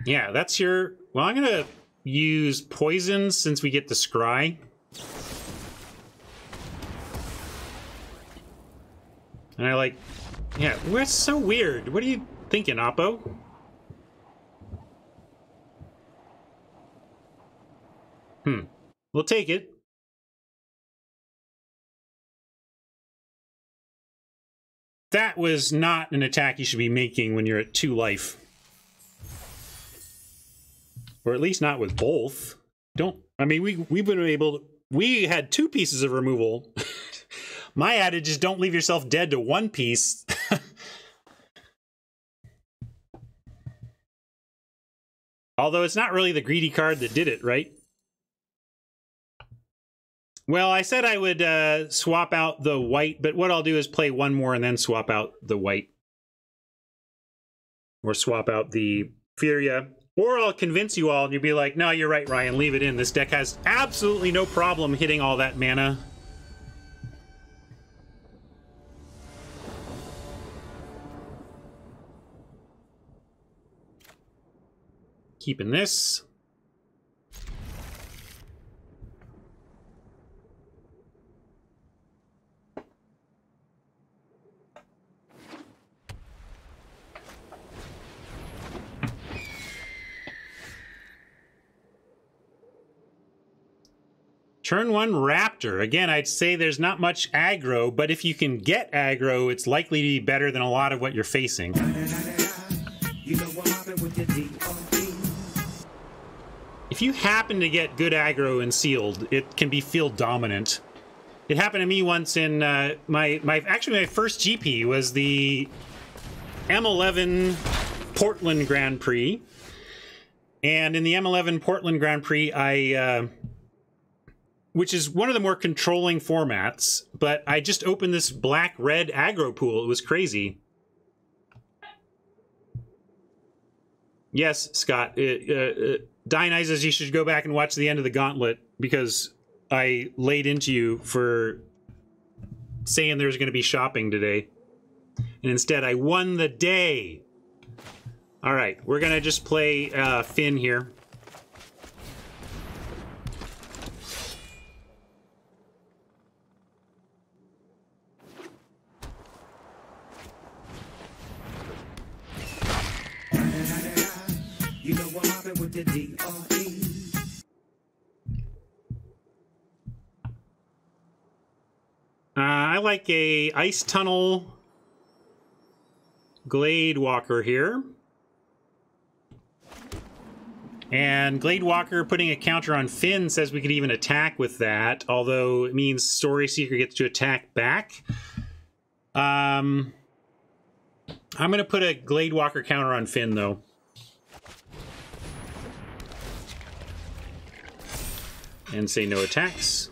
Yeah, that's your... Well, I'm going to use poison since we get the scry. And I like... Yeah, that's so weird. What are you thinking, Oppo? We'll take it. That was not an attack you should be making when you're at 2 life. Or at least not with both. Don't... I mean, we've been able to... We had 2 pieces of removal. My adage is don't leave yourself dead to 1 piece. Although it's not really the greedy card that did it, right? Well, I said I would swap out the white, but what I'll do is play 1 more and then swap out the white. Or swap out the Fyria. Or I'll convince you all and you'll be like, no, you're right, Ryan, leave it in. This deck has absolutely no problem hitting all that mana. Keeping this. Turn 1 Raptor. Again, I'd say there's not much aggro, but if you can get aggro, it's likely to be better than a lot of what you're facing. If you happen to get good aggro in sealed, it can be field dominant. It happened to me once in my first GP was the M11 Portland Grand Prix. And in the M11 Portland Grand Prix, which is one of the more controlling formats, but I just opened this black-red aggro pool. It was crazy. Yes, Scott. Dionysus, you should go back and watch the end of the gauntlet because I laid into you for saying there was going to be shopping today. And instead, I won the day. All right, we're going to just play Finn here. You know what happened with the DRE. I like a Ice Tunnel Glade Walker here. And Glade Walker putting a counter on Finn says we could even attack with that, although it means Story Seeker gets to attack back. I'm going to put a Glade Walker counter on Finn, though. And say no attacks.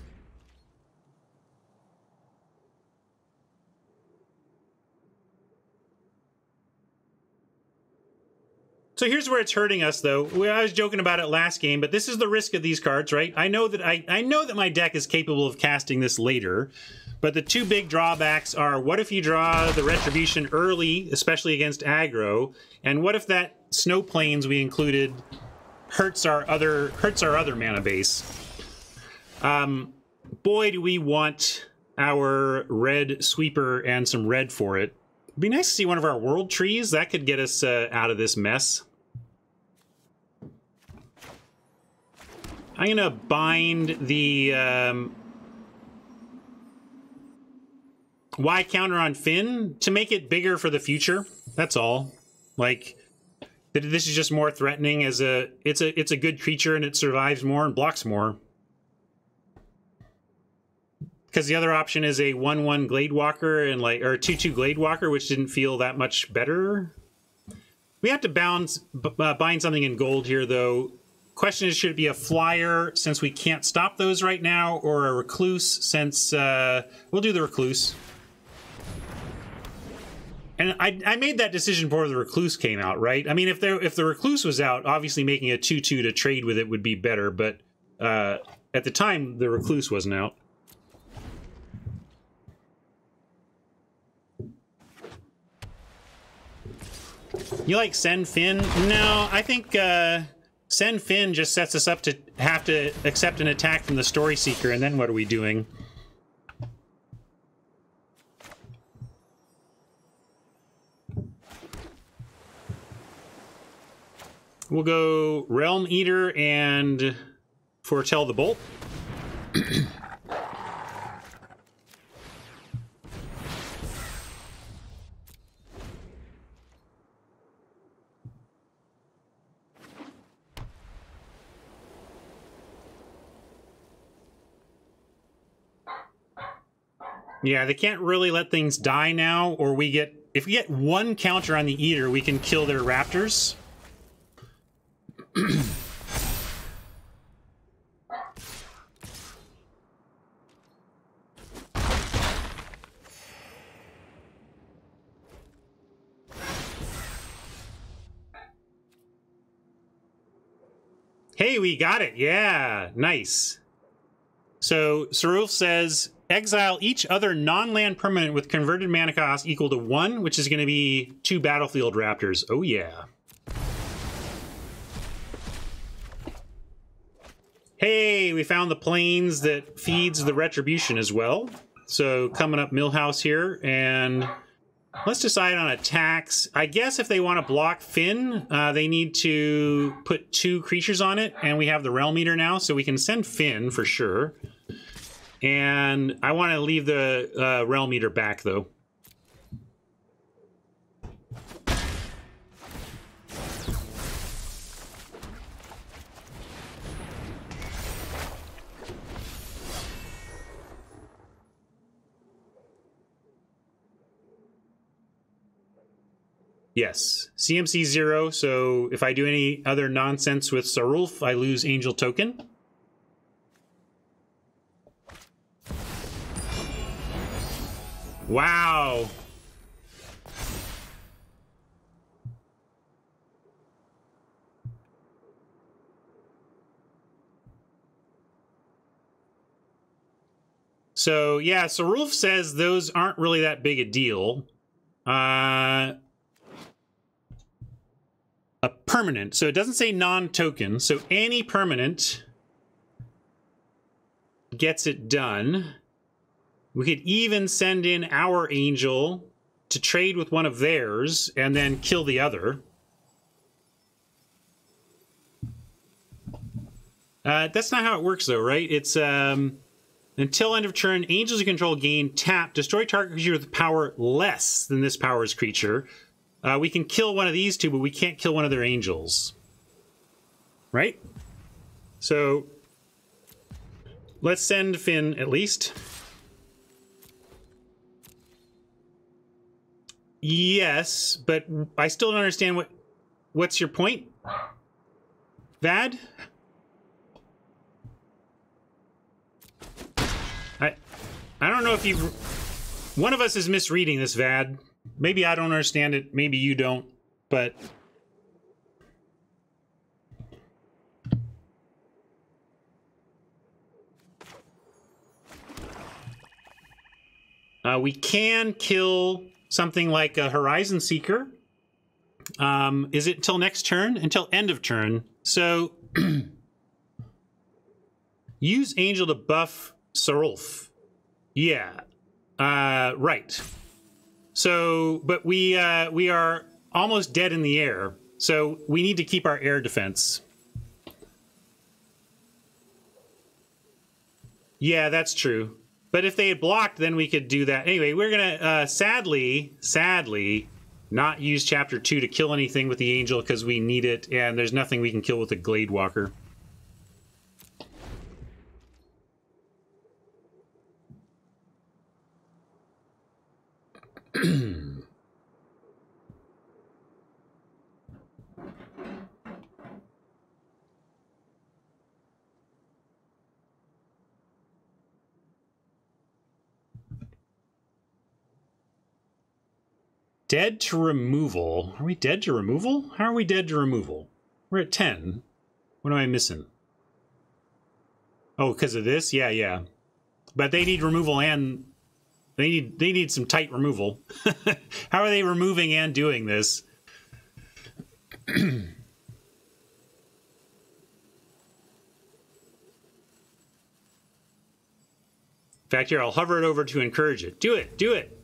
So here's where it's hurting us, though. I was joking about it last game, but this is the risk of these cards, right? I know that I know that my deck is capable of casting this later, but the 2 big drawbacks are: what if you draw the Retribution early, especially against aggro, and what if that Snow Plains we included hurts our other mana base? Boy, do we want our red sweeper and some red for it. It'd be nice to see one of our world trees. That could get us out of this mess. I'm gonna bind the Y counter on Finn to make it bigger for the future. That's all. Like, this is just more threatening as it's a good creature and it survives more and blocks more. Because the other option is a 1/1 Glade Walker and or 2/2 Glade Walker, which didn't feel that much better. We have to bind something in gold here, though. Question is, should it be a flyer since we can't stop those right now, or a recluse since we'll do the recluse. And I made that decision before the recluse came out, right? I mean, if the recluse was out, obviously making a 2/2 to trade with it would be better, but at the time the recluse wasn't out. You like send Finn? No, I think send Finn just sets us up to have to accept an attack from the Story Seeker, and then what are we doing? We'll go Realm Eater and Foretell the Bolt. Yeah, they can't really let things die now, or we get... If we get one counter on the Eater, we can kill their Raptors. Hey, we got it. Yeah, nice. So, Sarulf says, exile each other non-land permanent with converted mana cost equal to 1, which is going to be 2 Battlefield Raptors. Oh, yeah. Hey, we found the plains that feeds the Retribution as well. So, coming up Millhouse here, and let's decide on attacks. I guess if they want to block Finn, they need to put 2 creatures on it, and we have the Realm Eater now, so we can send Finn for sure. And I want to leave the Realm Eater back, though. Yes, CMC 0, so if I do any other nonsense with Sarulf, I lose Angel Token. Wow. So, yeah, Sarulf says those aren't really that big a deal. A permanent, so it doesn't say non-token, so any permanent gets it done. We could even send in our Angel to trade with one of theirs and then kill the other. That's not how it works, though, right? It's until end of turn, Angels you control gain tap, destroy target creature with power less than this power's creature. We can kill one of these two, but we can't kill one of their Angels. Right? So, let's send Finn at least. Yes, but I still don't understand what's your point? Vad? I don't know if you... One of us is misreading this, Vad. Maybe I don't understand it, maybe you don't, but... we can kill something like a Horizon Seeker. Is it until next turn? Until end of turn. So, use Angel to buff Sarulf. Yeah. Right. So, but we are almost dead in the air, so we need to keep our air defense. Yeah, that's true. But if they had blocked, then we could do that. Anyway, we're gonna sadly, not use Chapter 2 to kill anything with the Angel because we need it, and there's nothing we can kill with the Glade Walker. Dead to removal. Are we dead to removal? How are we dead to removal? We're at 10. What am I missing? Oh, because of this? Yeah, yeah. But they need removal and... They need some tight removal. How are they removing and doing this? In fact, here, I'll hover it over to encourage it. Do it, do it.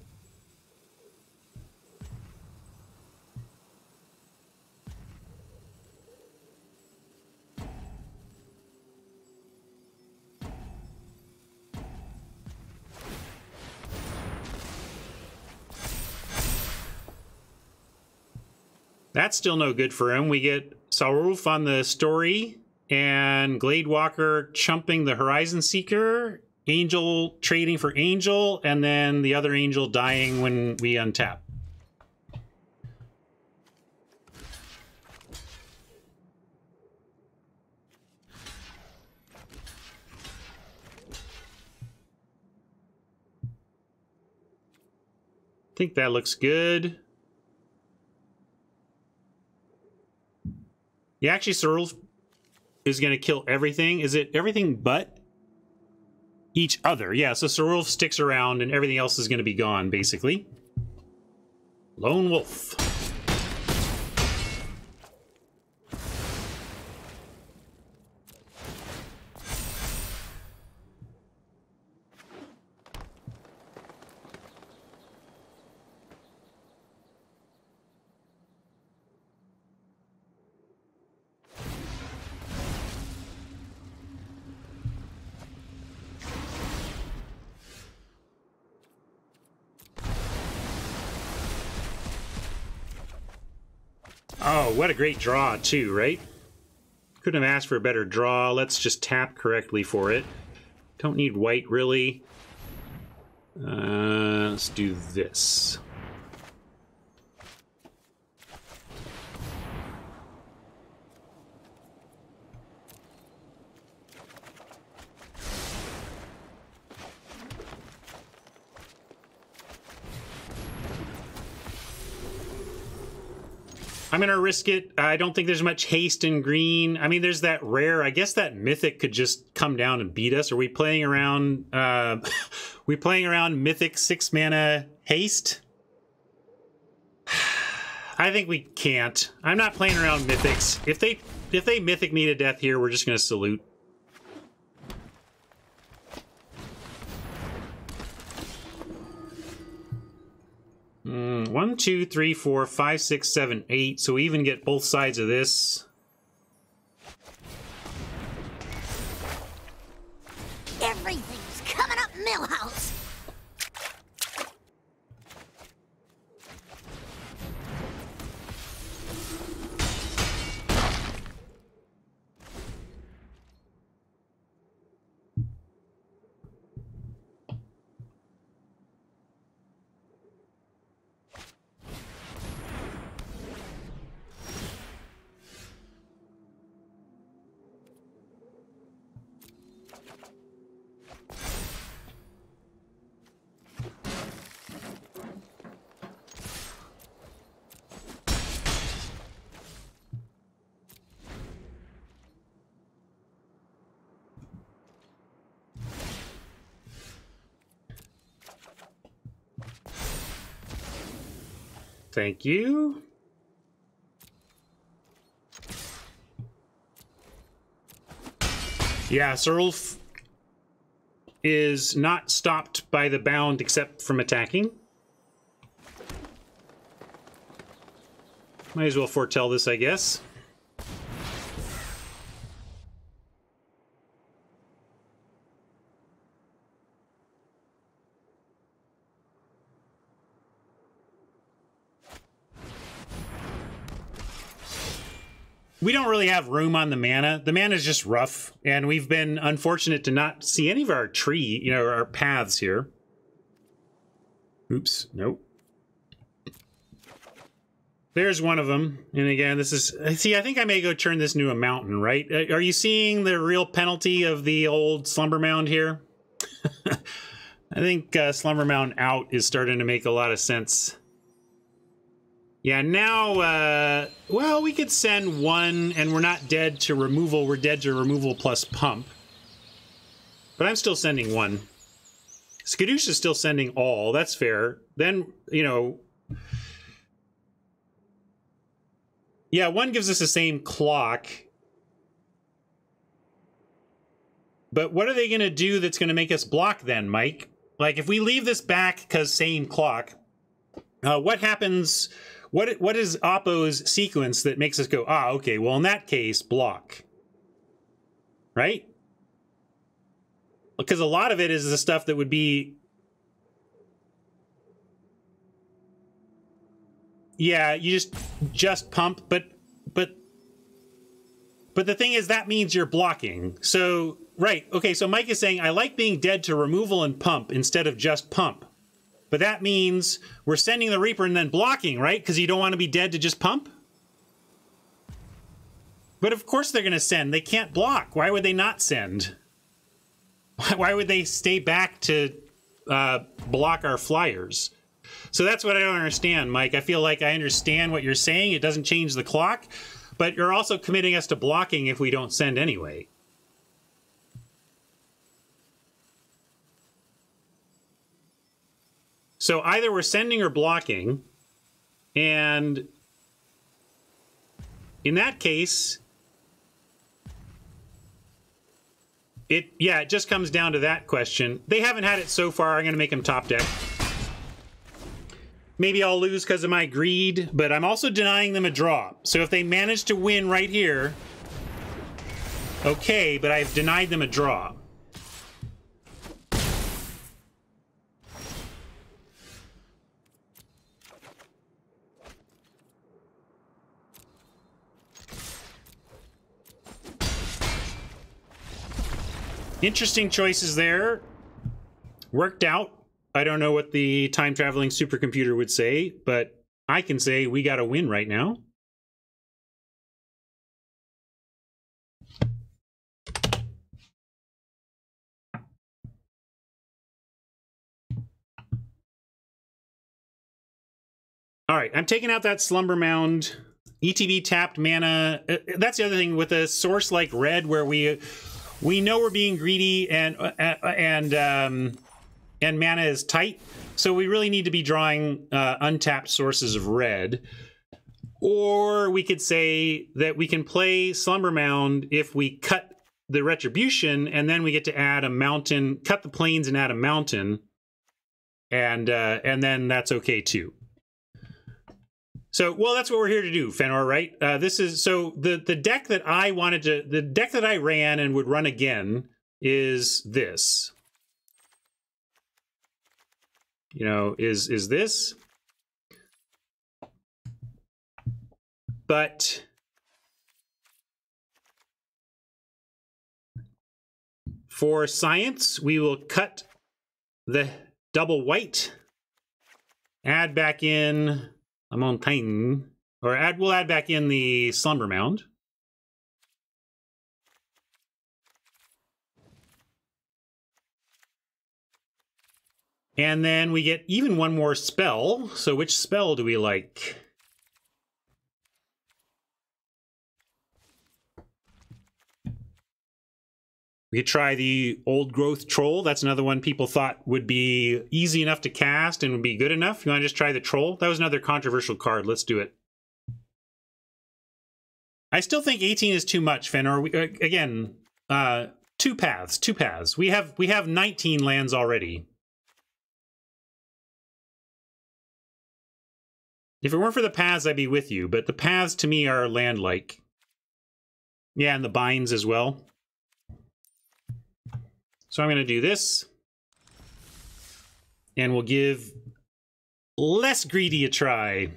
That's still no good for him. We get Saurulf on the story and Gladewalker chumping the Horizon Seeker, Angel trading for Angel, and then the other Angel dying when we untap. I think that looks good. Yeah, actually, Saurulf is going to kill everything. Is it everything but each other? Yeah, so Saurulf sticks around and everything else is going to be gone, basically. Lone Wolf. Oh, what a great draw, too, right? Couldn't have asked for a better draw. Let's just tap correctly for it. Don't need white, really. Let's do this. I'm going to risk it. I don't think there's much haste in green. I mean, there's that rare. I guess that mythic could just come down and beat us. Are we playing around? We playing around mythic 6-mana haste? I think we can't. I'm not playing around mythics. If they mythic me to death here, we're just going to salute. One, two, three, four, five, six, seven, eight. So we even get both sides of this. Everything's coming up Millhouse. Thank you. Yeah, Saurulf is not stopped by the bound except from attacking. Might as well foretell this, I guess. We don't really have room on the mana. The mana is just rough, and we've been unfortunate to not see any of our tree, you know, our paths here. Oops, nope. There's one of them. And again, this is... See, I think I may go turn this into a mountain, right? Are you seeing the real penalty of the old Slumber Mound here? I think Slumber Mound out is starting to make a lot of sense. Yeah, now, well, we could send one, and we're not dead to removal. We're dead to removal plus pump. But I'm still sending one. Skadoosh is still sending all. That's fair. Then, you know... Yeah, one gives us the same clock. But what are they going to do that's going to make us block then, Mike? Like, if we leave this back because same clock, what happens? What is Oppo's sequence that makes us go, ah, okay, well, in that case, block. Right? Because a lot of it is the stuff that would be... Yeah, you just pump, but the thing is, that means you're blocking. So, right, okay, so Mike is saying, I like being dead to removal and pump instead of just pump. But that means we're sending the Reaper and then blocking, right? Because you don't want to be dead to just pump? But of course they're going to send. They can't block. Why would they not send? Why would they stay back to block our flyers? So that's what I don't understand, Mike. I feel like I understand what you're saying. It doesn't change the clock. But you're also committing us to blocking if we don't send anyway. So either we're sending or blocking. And in that case, it just comes down to that question. They haven't had it so far. I'm going to make them top deck. Maybe I'll lose because of my greed, but I'm also denying them a draw. So if they manage to win right here, okay, but I've denied them a draw. Interesting choices there. Worked out. I don't know what the time-traveling supercomputer would say, but I can say we got a win right now. All right, I'm taking out that Slumber Mound. ETB tapped mana. That's the other thing with a source like red, where we know we're being greedy and mana is tight, so we really need to be drawing untapped sources of red. Or we could say that we can play Slumber Mound if we cut the Retribution, and then we get to add a mountain, cut the plains and add a mountain, and then that's okay too. So, well, that's what we're here to do, Fenor, right? This is, so the deck that I wanted to, the deck that I ran and would run again is this. You know, is this. But for science, we will cut the double white, add back in a mountain, or we'll add back in the Slumber Mound. And then we get even one more spell. So which spell do we like? We could try the Old Growth Troll. That's another one people thought would be easy enough to cast and would be good enough. You want to just try the Troll? That was another controversial card. Let's do it. I still think 18 is too much, Fenor. Again, two paths. We have 19 lands already. If it weren't for the paths, I'd be with you, but the paths to me are land-like. Yeah, and the binds as well. So I'm going to do this. And we'll give less greedy a try.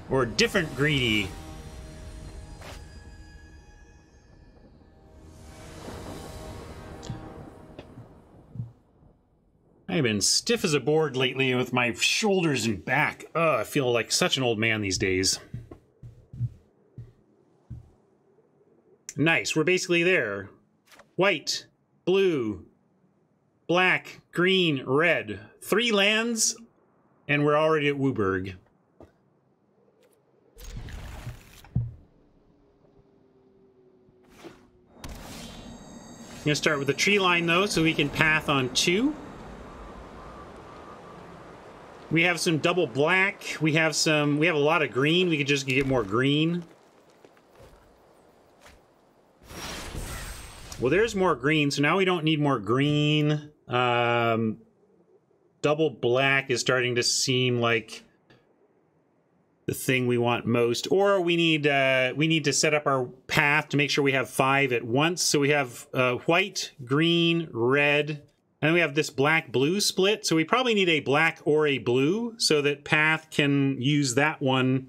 Or different greedy. I've been stiff as a board lately with my shoulders and back. I feel like such an old man these days. Nice, we're basically there. White, blue, black, green, red. 3 lands, and we're already at Wooburg. I'm gonna start with the tree line though, so we can path on 2. We have some double black. We have a lot of green. We could just get more green. Well, there's more green, so now we don't need more green. Double black is starting to seem like the thing we want most. Or we need to set up our path to make sure we have 5 at once. So we have white, green, red, and we have this black-blue split. So we probably need a black or a blue so that path can use that one.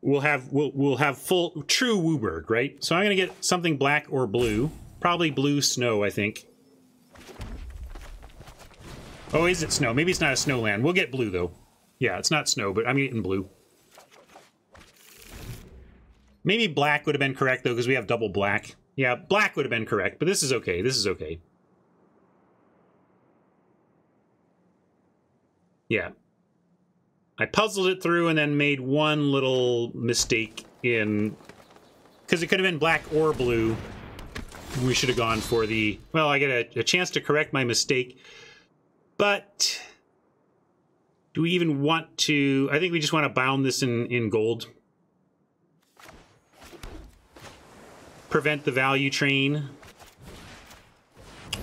We'll have full true Wooburg, right? So I'm gonna get something black or blue. Probably blue snow, I think. Oh, is it snow? Maybe it's not a snowland. We'll get blue though. Yeah, it's not snow, but I'm getting blue. Maybe black would have been correct though, because we have double black. Yeah, black would have been correct, but this is okay. This is okay. Yeah. I puzzled it through and then made one little mistake in... Because it could have been black or blue. We should have gone for the... Well, I get a chance to correct my mistake. But... Do we even want to... I think we just want to bound this in gold. Prevent the value train.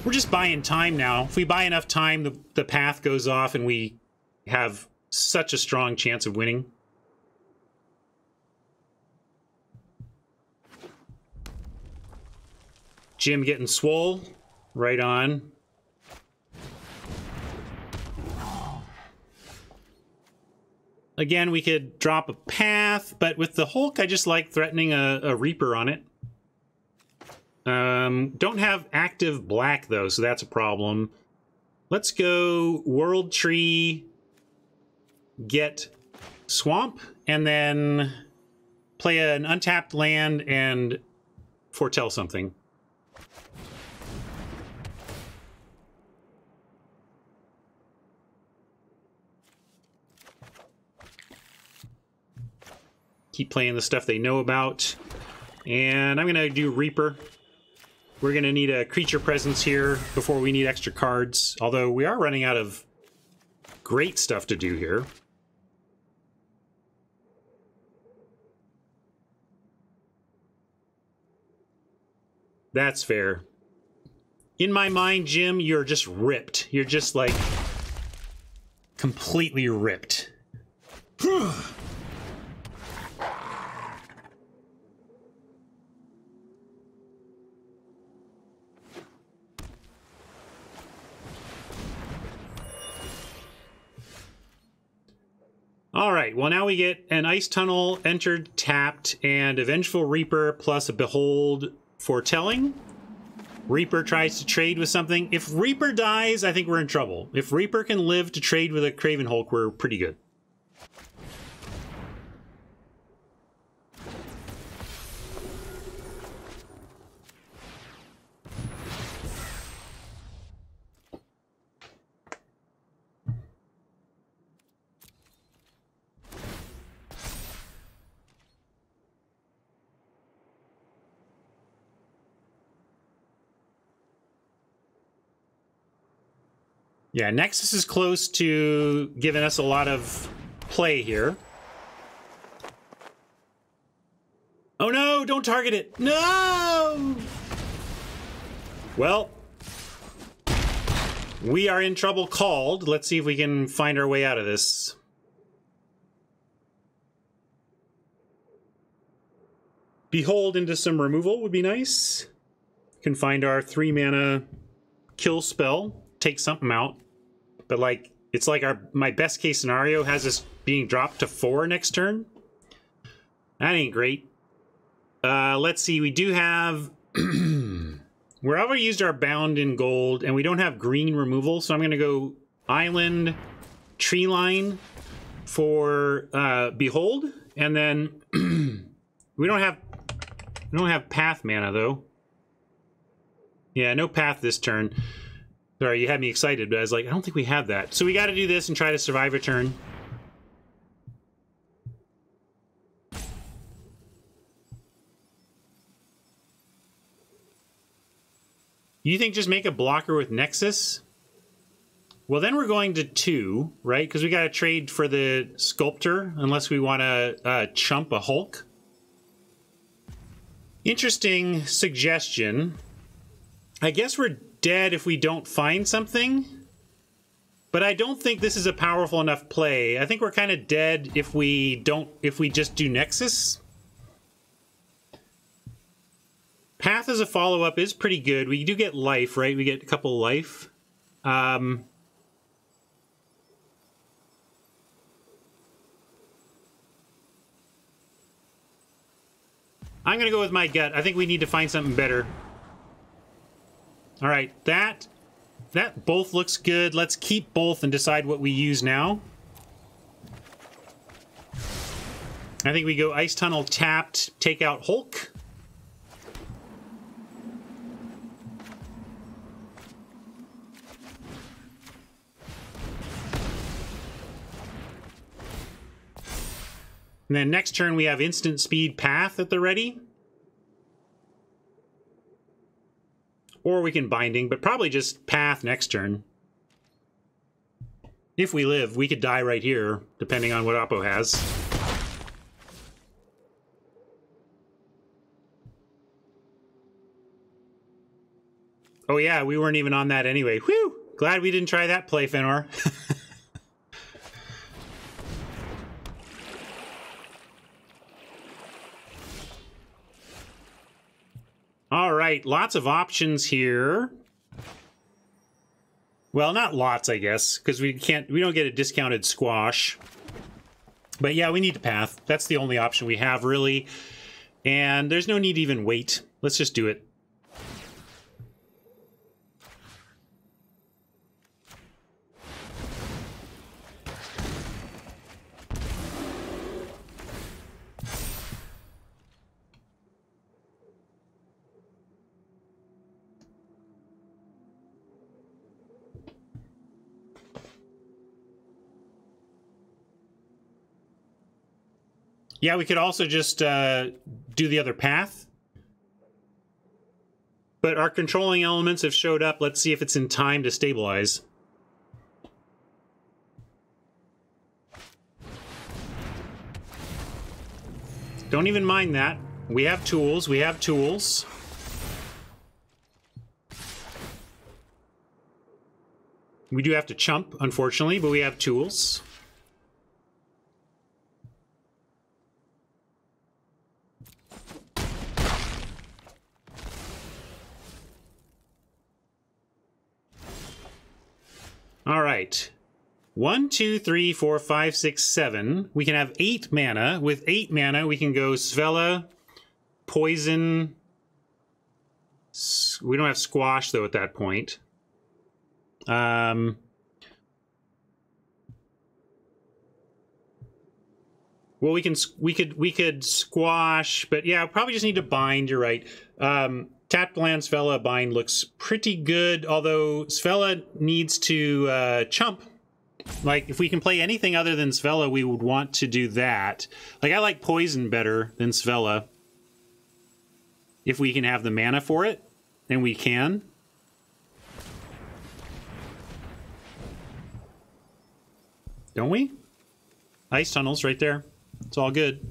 We're just buying time now. If we buy enough time, the path goes off and we have such a strong chance of winning. Jim getting swole. Right on. Again, we could drop a path, but with the Hulk, I just like threatening a Reaper on it. Don't have active black, though, so that's a problem. Let's go World Tree, get Swamp, and then play an untapped land and foretell something. Keep playing the stuff they know about. And I'm going to do Reaper. We're going to need a creature presence here before we need extra cards. Although we are running out of great stuff to do here. That's fair. In my mind, Jim, you're just ripped. You're just like completely ripped. All right, well, now we get an Ice Tunnel entered, tapped, and a Vengeful Reaper plus a Behold foretelling. Reaper tries to trade with something. If Reaper dies, I think we're in trouble. If Reaper can live to trade with a Craven Hulk, we're pretty good. Yeah, Nexus is close to giving us a lot of play here. Oh no, don't target it. No! Well, we are in trouble called. Let's see if we can find our way out of this. Behold into some removal would be nice. Can find our 3-mana kill spell. Take something out. But like, it's like my best case scenario has us being dropped to 4 next turn. That ain't great. Let's see, we do have... We're already used our bound in gold, and we don't have green removal, so I'm going to go Island, Tree Line for Behold, and then we don't have Path mana, though. Yeah, no Path this turn. Sorry, you had me excited, but I was like, I don't think we have that. So we got to do this and try to survive a turn. You think just make a blocker with Nexus? Well, then we're going to 2, right? Because we got to trade for the Sculptor, unless we want to chump a Hulk. Interesting suggestion. I guess we're dead if we don't find something. But I don't think this is a powerful enough play. I think we're kind of dead if we just do Nexus. Path as a follow-up is pretty good. We do get life, right? We get a couple life. I'm going to go with my gut. I think we need to find something better. All right, that both looks good. Let's keep both and decide what we use now. I think we go Ice Tunnel tapped, take out Hulk. And then next turn we have instant speed path at the ready. Or we can binding, but probably just path next turn. If we live, we could die right here, depending on what Oppo has. Oh yeah, we weren't even on that anyway. Whew! Glad we didn't try that play, Fenor. All right, lots of options here. Well, not lots, I guess, because we don't get a discounted squash. But yeah, we need to path. That's the only option we have, really. And there's no need to even wait. Let's just do it. Yeah, we could also just do the other path. But our controlling elements have showed up. Let's see if it's in time to stabilize. Don't even mind that. We have tools. We have tools. We do have to chump, unfortunately, but we have tools. All right. 1, 2, 3, 4, 5, 6, 7. We can have 8 mana. With 8 mana, we can go Svella, Poison. We don't have Squash, though, at that point. Well, we could Squash, but yeah, probably just need to bind. You're right. Tapped land Svella bind looks pretty good, although Svella needs to chump. Like, if we can play anything other than Svella, we would want to do that. Like, I like Poison better than Svella. If we can have the mana for it, and we can. Don't we? Ice Tunnels right there. It's all good.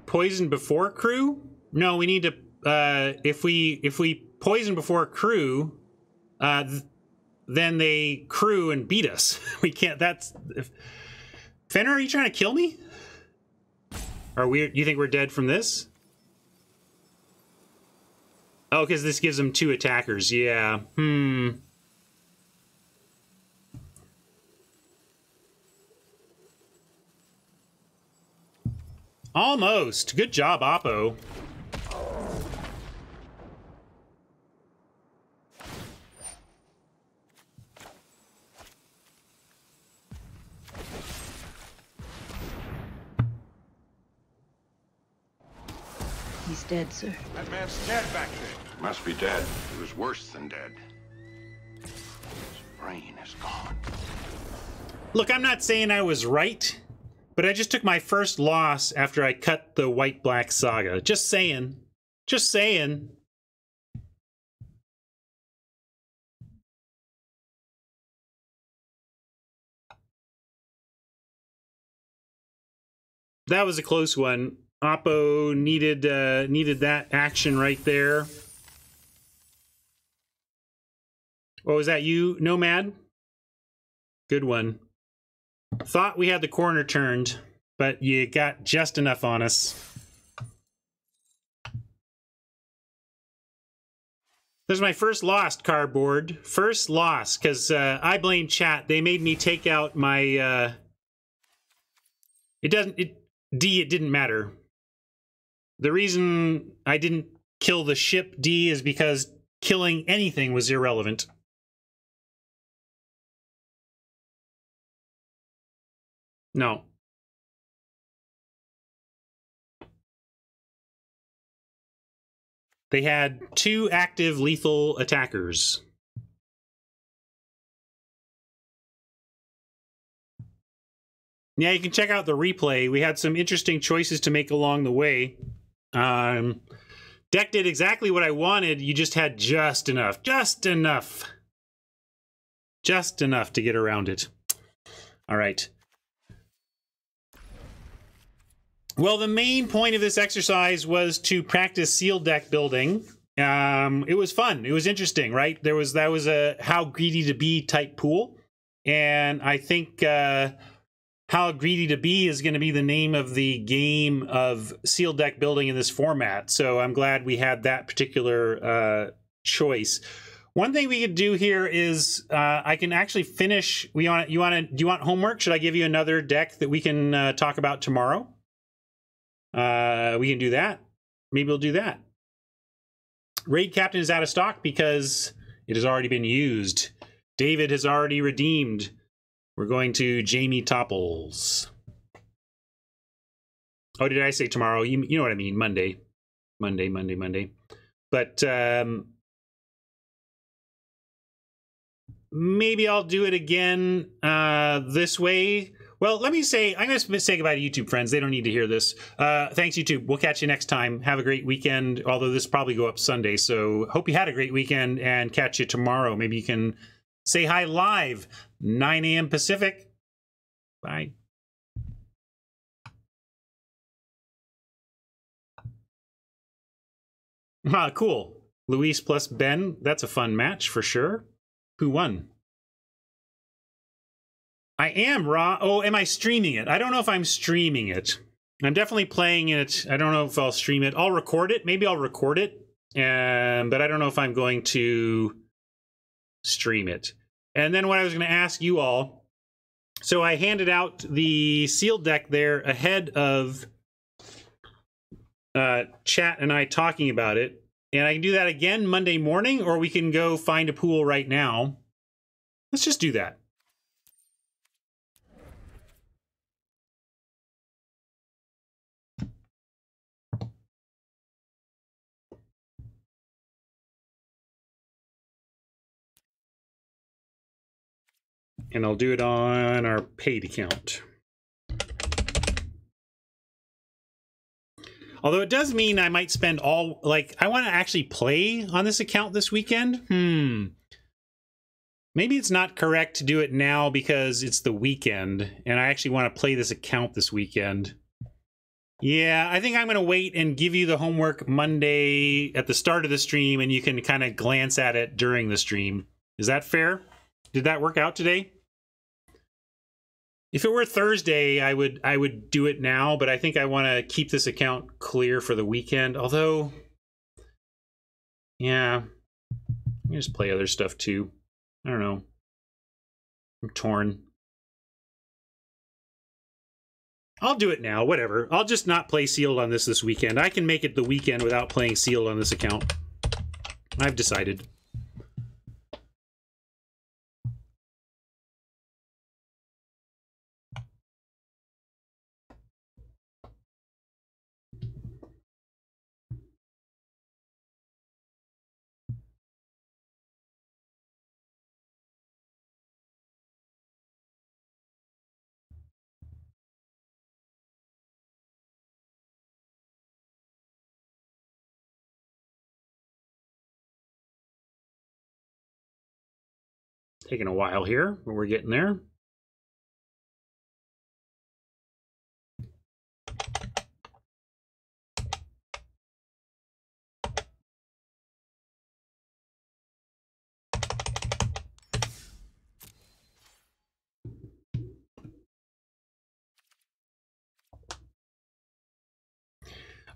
Poison before crew? No, we need to. If we poison before crew, then they crew and beat us. We can't. That's. Fenrir, are you trying to kill me? Are we? You think we're dead from this? Oh, because this gives them 2 attackers. Yeah. Almost. Good job, Oppo. He's dead, sir. That man's dead back there. Must be dead. He was worse than dead. His brain is gone. Look, I'm not saying I was right, but I just took my first loss after I cut the white-black saga. Just saying. Just saying. That was a close one. Oppo needed that action right there. Oh, was that you, Nomad? Good one. Thought we had the corner turned, but you got just enough on us. This is my first lost cardboard. First loss, because I blame chat. They made me take out my... it didn't matter. The reason I didn't kill the ship D is because killing anything was irrelevant. No. They had 2 active lethal attackers. Yeah, you can check out the replay. We had some interesting choices to make along the way. Deck did exactly what I wanted. You just had just enough. Just enough. Just enough to get around it. All right. Well, the main point of this exercise was to practice sealed deck building. It was fun. It was interesting, right? That was a how greedy to be type pool. And I think how greedy to be is going to be the name of the game of sealed deck building in this format. So I'm glad we had that particular choice. One thing we could do here is I can actually finish. Do you want homework? Should I give you another deck that we can talk about tomorrow? We can do that. Maybe we'll do that. Raid Captain is out of stock because it has already been used. David has already redeemed. We're going to Jamie Topples. Oh, did I say tomorrow? You know what I mean. Monday. But maybe I'll do it again this way. Well, let me say, I'm going to say goodbye to YouTube friends. They don't need to hear this. Thanks, YouTube. We'll catch you next time. Have a great weekend, although this will probably go up Sunday. So hope you had a great weekend and catch you tomorrow. Maybe you can say hi live, 9 a.m. Pacific. Bye. Ah, cool. Luis plus Ben. That's a fun match for sure. Who won? I am raw. Oh, am I streaming it? I don't know if I'm streaming it. I'm definitely playing it. I don't know if I'll stream it. I'll record it. Maybe I'll record it. But I don't know if I'm going to stream it. And then what I was going to ask you all. So I handed out the sealed deck there ahead of chat and I talking about it. And I can do that again Monday morning, or we can go find a pool right now. Let's just do that. And I'll do it on our paid account. Although it does mean I might spend all, like, I want to actually play on this account this weekend. Maybe it's not correct to do it now because it's the weekend and I actually want to play this account this weekend. Yeah, I think I'm going to wait and give you the homework Monday at the start of the stream and you can kind of glance at it during the stream. Is that fair? Did that work out today? If it were Thursday, I would do it now, but I think I want to keep this account clear for the weekend. Although, yeah, I just play other stuff too. I don't know. I'm torn. I'll do it now, whatever. I'll just not play sealed on this weekend. I can make it the weekend without playing sealed on this account. I've decided. Taking a while here, but we're getting there.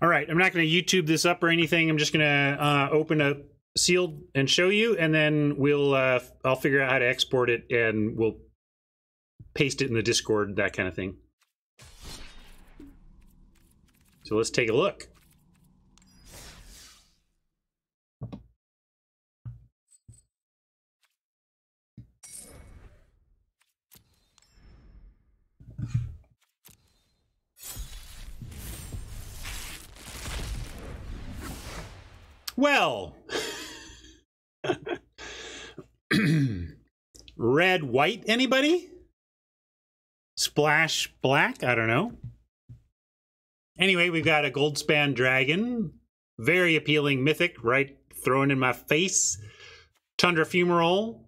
All right, I'm not going to YouTube this up or anything. I'm just going to open a sealed and show you, and then we'll I'll figure out how to export it, and we'll paste it in the Discord, that kind of thing. So let's take a look. Well, red, white, anybody? Splash, black, I don't know. Anyway, we've got a Goldspan Dragon. Very appealing mythic, right thrown in my face. Tundra Fumarole.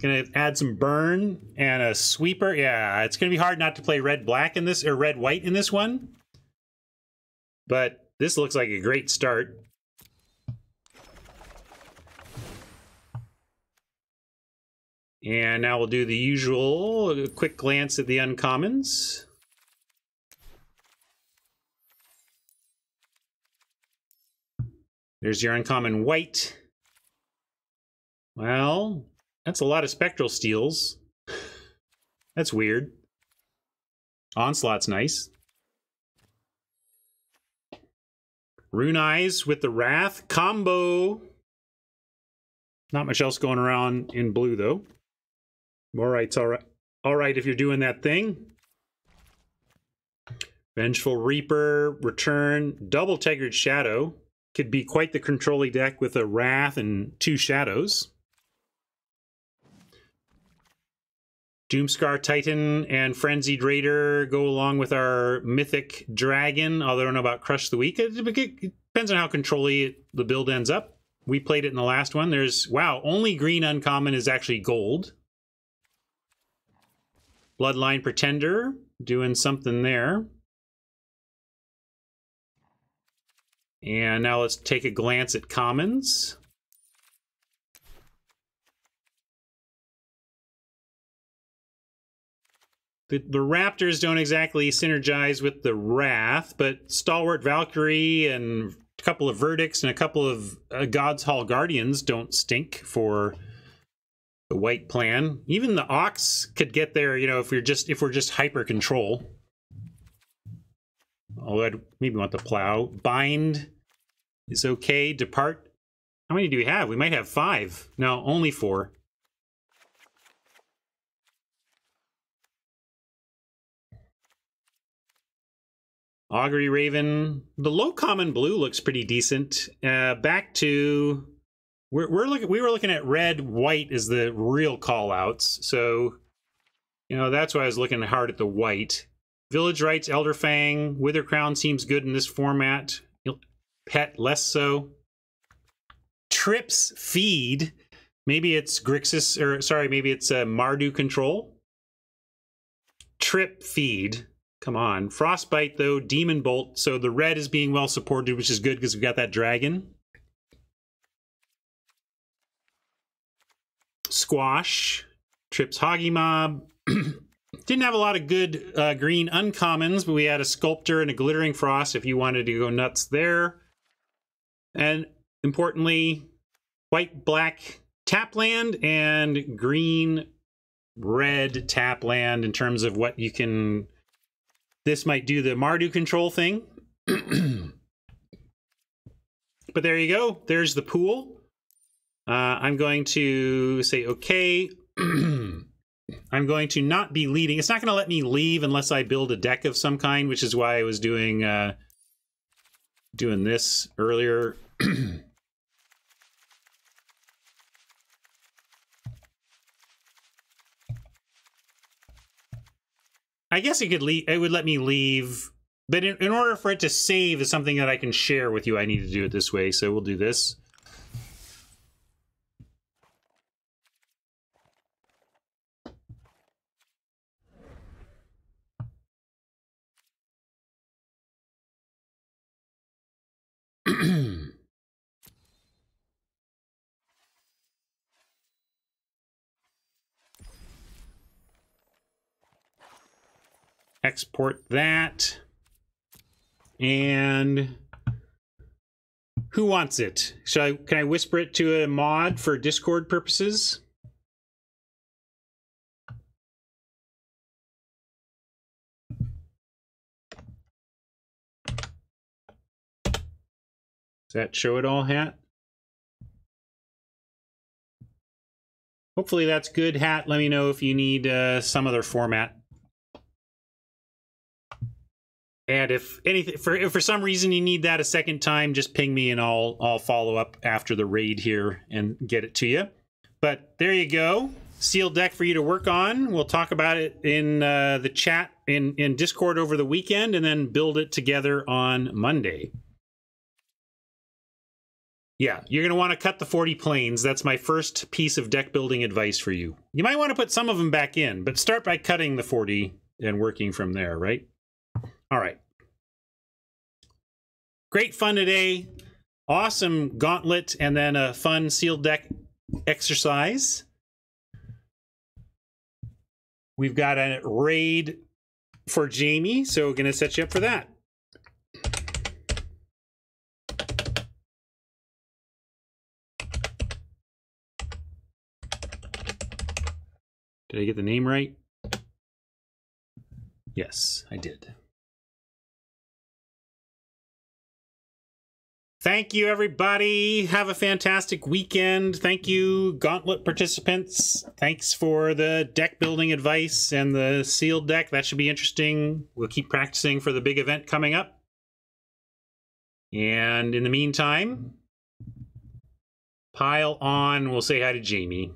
Gonna add some burn and a sweeper. Yeah, it's gonna be hard not to play red, black in this, or red, white in this one. But this looks like a great start. And now we'll do the usual, quick glance at the uncommons. There's your uncommon white. Well, that's a lot of spectral steals. That's weird. Onslaught's nice. Rune Eyes with the Wrath combo. Not much else going around in blue, though. Morite's all right. All right if you're doing that thing. Vengeful Reaper, Return, Double Tethered Shadow. Could be quite the controlly deck with a Wrath and 2 Shadows. Doomscar Titan and Frenzied Raider go along with our Mythic Dragon, although I don't know about Crush the Weak. It depends on how controlly the build ends up. We played it in the last one. There's, wow, only green uncommon is actually gold. Bloodline Pretender, doing something there. And now let's take a glance at commons. The Raptors don't exactly synergize with the Wrath, but Stalwart Valkyrie and a couple of Verdicts and a couple of God's Hall Guardians don't stink for the white plan. Even the Ox could get there, you know, if we're just hyper control. Although I'd maybe want the Plow. Bind is okay. Depart. How many do we have? We might have 5. No, only 4. Augury Raven. The low common blue looks pretty decent. Back to we were looking at red, white as the real call outs. So, you know, that's why I was looking hard at the white. Village Rites, Elderfang, Withercrown seems good in this format. Pet less so. Trips Feed. Maybe it's Grixis, or sorry, maybe it's Mardu Control. Trip Feed. Come on. Frostbite, though. Demon Bolt. So the red is being well supported, which is good because we've got that dragon. Squash. Trips Hoggy Mob. Didn't have a lot of good green uncommons, but we had a Sculptor and a Glittering Frost if you wanted to go nuts there. And importantly, white-black Tapland and green-red Tapland in terms of what you can... This might do the Mardu control thing. But there you go. There's the pool. I'm going to say okay. I'm going to not be leading. It's not going to let me leave unless I build a deck of some kind, which is why I was doing this earlier. I guess it could leave. It would let me leave, but in order for it to save is something that I can share with you, I need to do it this way. So we'll do this. export that. And who wants it? Can I whisper it to a mod for Discord purposes? Does that show it all, Hat? Hopefully that's good, Hat. Let me know if you need some other format. And if anything, if for some reason you need that a second time, just ping me and I'll follow up after the raid here and get it to you. But there you go. Sealed deck for you to work on. We'll talk about it in the chat in Discord over the weekend and then build it together on Monday. Yeah, you're going to want to cut the 40 planes. That's my first piece of deck building advice for you. You might want to put some of them back in, but start by cutting the 40 and working from there, right? All right. Great fun today. Awesome gauntlet and then a fun sealed deck exercise. We've got a raid for Jamie, so we're going to set you up for that. Did I get the name right? Yes, I did. Thank you, everybody. Have a fantastic weekend. Thank you, Gauntlet participants. Thanks for the deck building advice and the sealed deck. That should be interesting. We'll keep practicing for the big event coming up. And in the meantime, pile on. We'll say hi to Jamie.